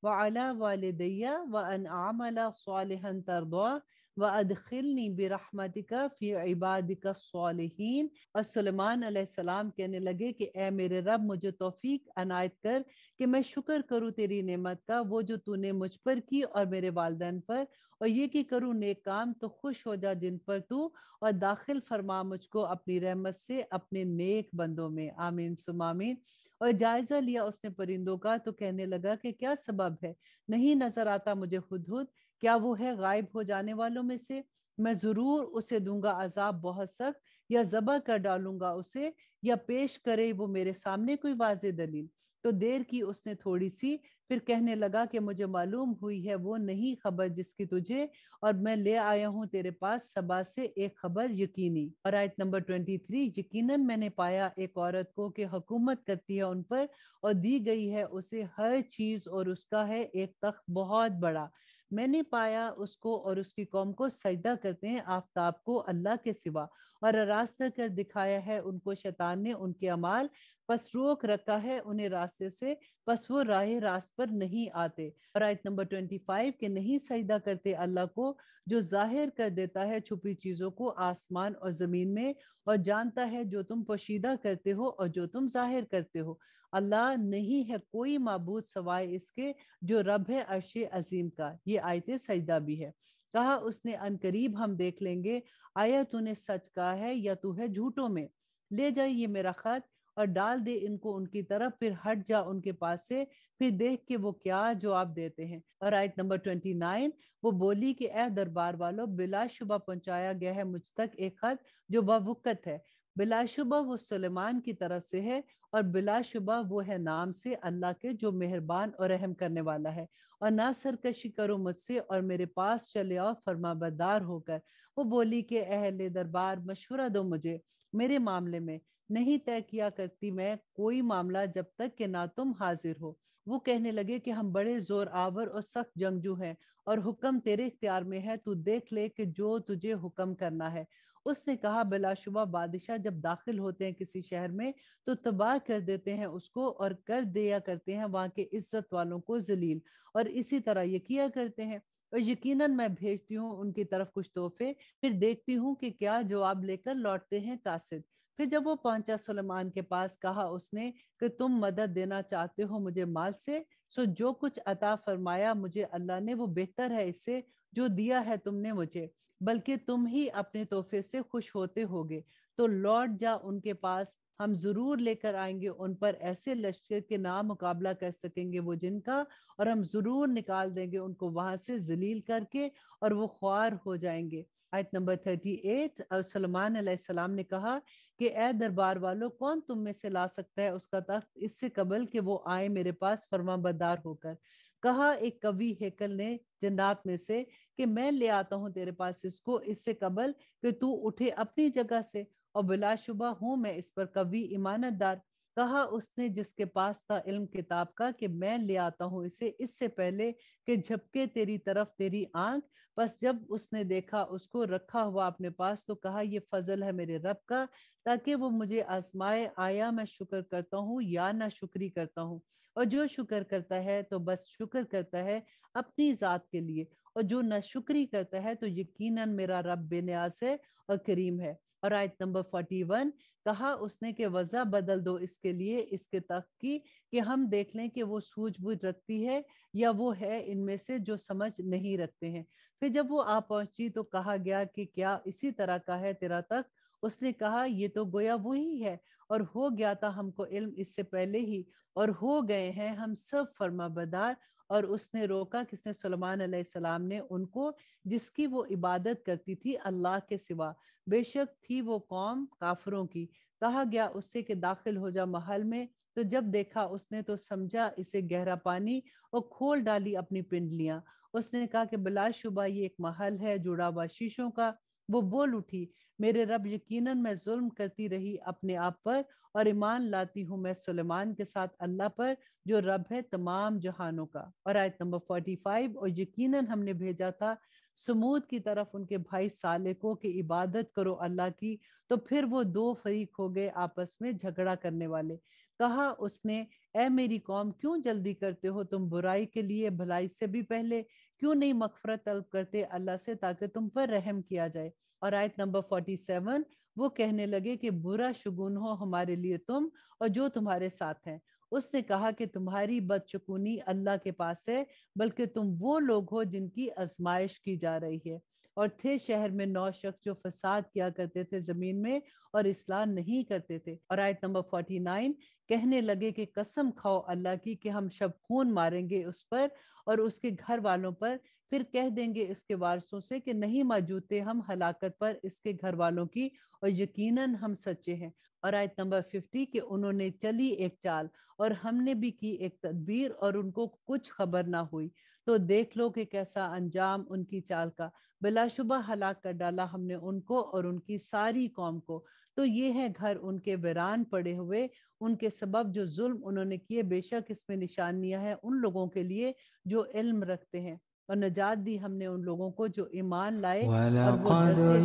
وعلی والدی وان اعمل صالحا ترضاه وَأَدْخِلْنِي بِرَحْمَتِكَ فِي عِبَادِكَ الصَّالِحِينَ۔ اور سلیمان علیہ السلام کہنے لگے کہ اے میرے رب مجھے توفیق عنایت کر کہ میں شکر کروں تیری نعمت کا، وہ جو تو نے مجھ پر کی اور میرے والدین پر، اور یہ کہ کروں نیک کام تو خوش ہو جا جن پر تو، اور داخل فرما مجھ کو اپنی رحمت سے اپنے نیک بندوں میں، آمین ثم آمین۔ اور جائزہ لیا اس نے پرندوں کا تو کہنے لگا کہ کیا سبب ہے، نہیں نظر آتا مجھے ہدہد، کیا وہ ہے غائب ہو جانے والوں میں سے؟ میں ضرور اسے دوں گا عذاب بہت سخت، یا ذبح کر ڈالوں گا اسے، یا پیش کرے وہ میرے سامنے کوئی واضح دلیل۔ تو دیر کی اس نے تھوڑی سی، پھر کہنے لگا کہ مجھے معلوم ہوئی ہے وہ نہیں خبر جس کی تجھے، اور میں لے آیا ہوں تیرے پاس سبا سے ایک خبر یقینی۔ اور آیت نمبر 23، یقیناً میں نے پایا ایک عورت کو کہ حکومت کرتی ہے ان پر، اور دی گئی ہے اسے ہر چیز، اور اس کا ہے ایک تخت بہت بڑا۔ میں نے پایا اس کو اور اس کی قوم کو سجدہ کرتے ہیں آفتاب کو اللہ کے سوا، اور راستہ کر دکھایا ہے ان کو شیطان نے ان کے اعمال، پس روک رکھا ہے انہیں راستے سے، پس وہ راہ راست پر نہیں آتے۔ اور آیت نمبر 25 کہ نہیں سجدہ کرتے اللہ کو جو ظاہر کر دیتا ہے چھپی چیزوں کو آسمان اور زمین میں، اور جانتا ہے جو تم پوشیدہ کرتے ہو اور جو تم ظاہر کرتے ہو۔ اللہ نہیں ہے کوئی معبود سوائے اس کے جو رب ہے عرش عظیم کا۔ یہ آیت سجدہ بھی ہے۔ کہا اس نے ان قریب ہم دیکھ لیں گے، آیا تو نے سچ کہا ہے یا تو ہے جھوٹوں میں؟ لے جا یہ میرا خط اور ڈال دے ان کو ان کی طرف، پھر ہٹ جا ان کے پاس سے، پھر دیکھ کہ وہ کیا جواب دیتے ہیں۔ اور آیت نمبر 29 وہ بولی کہ اے دربار والو، بلا شبہ پہنچایا گیا ہے مجھ تک ایک خط جو باوقت ہے، بلا شبہ وہ سلیمان کی طرف سے ہے، اور بلا شبہ وہ ہے نام سے اللہ کے جو مہربان اور رحم کرنے والا ہے۔ اور نہ سرکشی کرو مجھ سے اور میرے پاس چلے آؤ فرما بردار ہو کر۔ وہ بولی کہ اہل دربار مشورہ دو مجھے میرے معاملے میں، نہیں طے کیا کرتی میں کوئی معاملہ جب تک کہ نہ تم حاضر ہو۔ وہ کہنے لگے کہ ہم بڑے زور آور اور سخت جنگجو ہیں، اور حکم تیرے اختیار میں ہے، تو دیکھ لے کہ جو تجھے حکم کرنا ہے۔ اس نے کہا بلا شبہ بادشاہ جب داخل ہوتے ہیں کسی شہر میں تو تباہ کر دیتے ہیں اس کو، اور کر دیا کرتے ہیں وہاں کے عزت والوں کو ذلیل، اور اسی طرح یہ کیا کرتے ہیں۔ اور یقیناً میں بھیجتی ہوں ان کی طرف کچھ تحفے، پھر دیکھتی ہوں کہ کیا جواب لے کر لوٹتے ہیں قاصد۔ پھر جب وہ پہنچا سلیمان کے پاس، کہا اس نے کہ تم مدد دینا چاہتے ہو مجھے مال سے، سو جو کچھ عطا فرمایا مجھے اللہ نے وہ بہتر ہے اس سے جو دیا ہے تم نے مجھے، بلکہ تم ہی اپنے تحفے سے خوش ہوتے ہوگے۔ تو لوٹ جا ان کے پاس، ہم ضرور لے کر آئیں گے ان پر ایسے لشکر کے نام مقابلہ کر سکیں گے وہ جن کا، اور ہم ضرور نکال دیں گے ان کو وہاں سے ذلیل کر کے، اور وہ خوار ہو جائیں گے۔ آیت نمبر 38 اور سلیمان علیہ السلام نے کہا کہ اے دربار والو، کون تم میں سے لا سکتا ہے اس کا تخت اس سے قبل کہ وہ آئے میرے پاس فرما بردار ہو کر؟ کہا ایک قوی ہیکل نے جنات میں سے کہ میں لے آتا ہوں تیرے پاس اس کو اس سے قبل کہ تو اٹھے اپنی جگہ سے، اور بلا شبہ ہوں میں اس پر قوی ایمانت دار۔ کہا اس نے جس کے پاس تھا علم کتاب کا کہ میں لے آتا ہوں اسے اس سے پہلے کہ جھپکے تیری طرف تیری آنکھ. بس جب اس نے دیکھا اس کو رکھا ہوا اپنے پاس تو کہا یہ فضل ہے میرے رب کا تاکہ وہ مجھے آزمائے آیا میں شکر کرتا ہوں یا نہ شکری کرتا ہوں. اور جو شکر کرتا ہے تو بس شکر کرتا ہے اپنی ذات کے لیے اور جو نہ شکری کرتا ہے تو یقیناً میرا رب بے نیاز ہے اور کریم ہے. اور آیت نمبر 41 کہا اس نے کہ وضع بدل دو اس کے لیے اس کے تخت کی کہ ہم دیکھ لیں کہ وہ سوجھ بوجھ رکھتی ہے یا وہ ہے ان میں سے جو سمجھ نہیں رکھتے ہیں. پھر جب وہ آ پہنچی تو کہا گیا کہ کیا اسی طرح کا ہے تیرا تخت؟ اس نے کہا یہ تو گویا وہی ہے اور ہو گیا تھا ہم کو علم اس سے پہلے ہی اور ہو گئے ہیں ہم سب فرما بردار. اور اس نے روکا کس نے؟ سلیمان علیہ السلام نے ان کو جس کی وہ عبادت کرتی تھی اللہ کے سوا، بے شک تھی وہ قوم کافروں کی. کہا گیا اس سے کہ داخل ہو جا محل میں تو جب دیکھا اس نے تو سمجھا اسے گہرا پانی اور کھول ڈالی اپنی پنڈلیاں. اس نے کہا کہ بلا شبہ یہ ایک محل ہے جڑا ہوا شیشوں کا. وہ بول اٹھی میرے رب یقیناً میں ظلم کرتی رہی اپنے آپ پر اور ایمان لاتی ہوں میں سلیمان کے ساتھ اللہ پر جو رب ہے تمام جہانوں کا. اور آیت نمبر 45 اور یقیناً ہم نے بھیجا تھا سمود کی طرف ان کے بھائی صالح کو کہ عبادت کرو اللہ کی تو پھر وہ دو فریق ہو گئے آپس میں جھگڑا کرنے والے. کہا اس نے اے میری قوم کیوں جلدی کرتے ہو تم برائی کے لیے بھلائی سے بھی پہلے؟ کیوں نہیں مغفرت طلب کرتے اللہ سے تاکہ تم پر رحم کیا جائے؟ اور آیت نمبر 47 وہ کہنے لگے کہ برا شگون ہو ہمارے لیے تم اور جو تمہارے ساتھ ہیں. اس نے کہا کہ تمہاری بدشگونی اللہ کے پاس ہے بلکہ تم وہ لوگ ہو جن کی آزمائش کی جا رہی ہے. اور تھے شہر میں 9 شخص جو فساد کیا کرتے تھے زمین میں اور اصلاح نہیں کرتے تھے. اور آیت نمبر 49 کہنے لگے کہ قسم کھاؤ اللہ کی کہ ہم شب خون ماریں گے اس پر اور اس کے گھر والوں پر، پھر کہہ دیں گے اس کے وارثوں سے کہ نہیں موجود تھے ہم ہلاکت پر اس کے گھر والوں کی اور یقیناً ہم سچے ہیں. اور آیت نمبر 50 کہ انہوں نے چلی ایک چال اور ہم نے بھی کی ایک تدبیر اور ان کو کچھ خبر نہ ہوئی تو دیکھ لو کہ کیسا انجام ان کی چال کا. بلا شبہ ہلاک کر ڈالا ہم نے ان کو اور ان کی ساری قوم کو. تو یہ ہے گھر ان کے ویران پڑے ہوئے ان کے سبب جو ظلم انہوں نے کیے. بے شک اس میں نشانیاں ہیں ان لوگوں کے لیے جو علم رکھتے ہیں. اور نجات دی ہم نے ان لوگوں کو جو ایمان لائے اور وہ وَلَقَدْ ڈرتے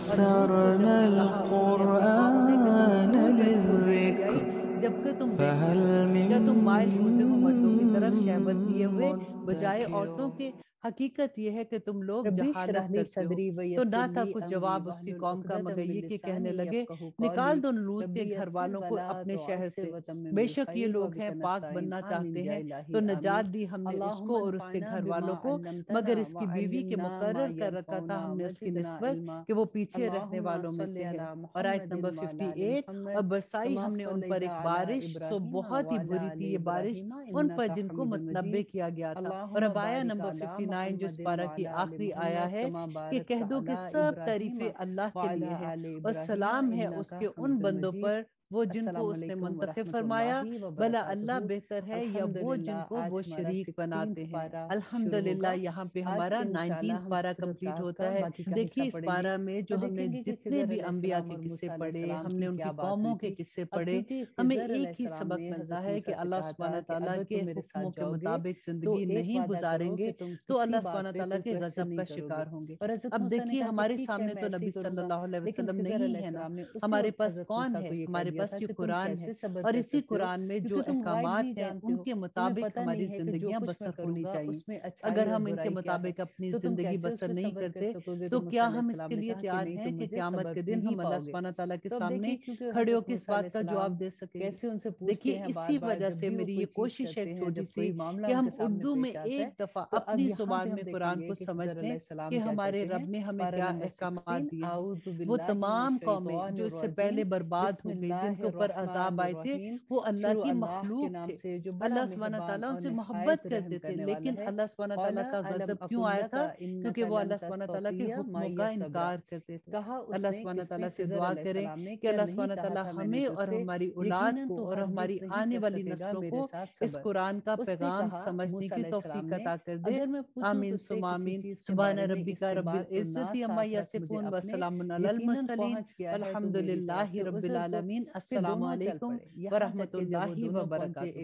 تھے. اور لوط کو جب يَسَّرْنَا کہ کہا انہوں نے اپنی قوم سے کہ تم الْقُرْآنَ کیوں لڑکیوں دیکھی لِلذِّكْرِ آئی جبکہ تم دیکھتے فَهَلْ ہو؟ مِن کیا تم مائل ہوتے ہو مردوں کی طرف شہوت لیے ہوئے بجائے مُدَّكِرٍ عورتوں کے؟ حقیقت یہ ہے کہ تم لوگ ربی اشرح جہالت لی کرتے ہو. صدری تو ویسر نہ تھا لی کچھ امری جواب اس کی واحلل قوم کا عقدۃ مگر من یہ کہ کہنے لسانی لگے یفقہوا قولی نکال دو لوط کے ربی گھر یسر والوں کو ولا اپنے شہر تعسر سے، وتمم بے شک یہ بالخیر لوگ ہیں وبک پاک نستعین بننا آمین چاہتے یا ہیں. الہی تو آمین. نجات دی ہم نے اس اللہم کو اور اس کے انفعنا گھر بما والوں کو مگر علمتنا اس کی بیوی کے وعلمنا ما مقرر کر رکھا تھا ينفعنا ہم نے اس کی وزدنا نسبت علما. کہ وہ پیچھے رہنے اللہم والوں میں صلی سے ہے. علی اور آیت محمد نمبر وعلی آل 58 اور محمد برسائی کما ہم نے ان پر صلیت ایک علی بارش سو ابراہیم بہت ہی وعلی بری آل تھی یہ بارش ابراہیم ان پر انک جن کو حمید متنبع مجید. کیا گیا تھا. اور اللہم اب آیا بارک نمبر علی 59 جو اس محمد پارہ کی وعلی آل آخری آیا محمد ہے کما کہ بارکت کہہ دو کہ علی سب ابراہیم تعریفیں اللہ کے وعلی لیے ہیں آل اور ابراہیم سلام ہے اس انک کے ان حمید بندوں مجید. پر وہ جن کو السلام اس نے علیکم منتخب ورحمۃ فرمایا. اللہ بھلا وبرکاتہ. اللہ بہتر ہے یا وہ الحمدللہ جن کو آج وہ ہمارا شریک 16 بناتے ہیں. پارہ شروع الحمدللہ ہوگا. یہاں پہ آج ہمارا انشاءاللہ 19 ہم پارہ سورۃ کمپلیٹ کہف ہوتا کا ہے. باقی کا حصہ دیکھیے اس پڑھیں گے پارہ میں اور جو ہم نے دیکھیں گے کہ جتنے خضر بھی علیہ انبیاء السلام کے اور قصے موسیٰ علیہ پڑھے السلام ہم نے کی ان کیا کی بات ہوئی قوموں کے تھی. قصے اب پڑھے کیونکہ ہمیں خضر علیہ ایک ہی السلام سبق نے ملتا حضرت ہے کہ موسیٰ سے اللہ کہا تھا سبحانہ کہ تعالیٰ اگر کے تم میرے حکموں ساتھ کے جاؤ گے مطابق تو زندگی ایک نہیں وعدہ گزاریں کرو گے کہ تم تو کسی اللہ بات سبحانہ پہ تعالیٰ کوئی کے کویسچن غضب نہیں کا کرو گے. شکار ہوں گے. اور حضرت اب موسیٰ نے دیکھیے کہا کہ ہمارے ٹھیک ہے سامنے میں تو ایسے ہی نبی کروں صلی گا. اللہ علیہ لیکن وسلم خضر علیہ نہیں ہے نا. السلام نے اسی ہمارے وقت پاس حضرت کون موسیٰ ہے؟ کو یہ کہہ ہمارے دیا پاس تھا یہ کہ تم قرآن ہے کیسے صبر اور کر اسی سکتے ہو قرآن میں جو کیونکہ تم غائب نہیں احکامات ہیں جانتے ان ہو. کے تمہیں مطابق پتہ ہماری نہیں ہے کہ جو زندگیاں کچھ میں بسر کروں ہونی گا چاہیے. اس میں اگر اچھائی اور ہم ان کے برائی کیا ہے مطابق اپنی تو تم زندگی کیسے اس بسر پہ نہیں صبر کر کرتے سکو گے. تو تو موسیٰ کیا علیہ ہم اس السلام کے نے لیے کہا کہ تیار نہیں ہیں تم کہ مجھے قیامت صبر کے دن نہیں ہم اللہ پاؤ گے. سبحانہ تعالیٰ کے تو اب سامنے دیکھیے کیونکہ کھڑے ہو حضرت کے اس موسیٰ علیہ بات کا السلام جواب دے سکیں گے. کیسے ان سے پوچھتے دیکھیے ہیں بار اسی بار وجہ جب سے بھی وہ میری کوئی یہ چیز کوشش ہے کرتے ہیں چھوٹی جب سی کوئی معاملہ کہ ان ہم کے سامنے اردو میں پیش آتا ہے. ایک دفعہ تو اب اپنی یہاں پہ زبان میں ہم دیکھیں قرآن گے کو کہ سمجھ خضر علیہ لیں السلام کہ کیا ہمارے کرتے ہیں. رب نے ہمیں پارہ کیا نمبر احکامات 16 دیے ہیں. اعوذ وہ باللہ من تمام قومیں الشیطان جو اس سے پہلے الرجیم برباد بسم ہو گئی جن اللہ کے اوپر الرحمن عذاب آئے تھے الرحیم. وہ اللہ شروع کی اللہ کے مخلوق نام تھے. سے جو بڑا اللہ سبحانہ مہربان تعالیٰ ان اور سے محبت نہایت کرتے رحم تھے کرنے والا لیکن ہے. اللہ سبحانہ قال تعالیٰ کا الم غضب کیوں اقل آیا لک تھا؟ کیونکہ انک وہ لن اللہ سبحانہ تعالیٰ کے تستطیع حکموں معی کا صبرا. انکار کرتے تھے. کہا اس اللہ نے سبحانہ کس نے؟ تعالیٰ سے خضر دعا علیہ کریں السلام نے. کہ کیا اللہ نہیں سبحانہ کہا تعالیٰ تھا میں نے ہمیں تجھ اور سے ہماری اولاد یقیناً کو تو اور ہرگز ہماری نہیں آنے کر والی سکے گا نسلوں میرے کو ساتھ اس صبر. قرآن کا اس نے پیغام کہا سمجھنے موسیٰ کی علیہ السلام توفیق نے عطا کر دے. اگر میں پوچھوں آمین تجھ سے ثم کسی آمین. چیز کے سبحان بارے میں ربک اس کے رب بعد تو العزت نہ عما ساتھ رکھ مجھے یصفون اپنے. وسلام علی یقیناً المرسلین پہنچ گیا ہے تو والحمد میری للہ طرف سے رب عذر کو. العالمین. السلام علیکم ورحمۃ اللہ وبرکاتہ۔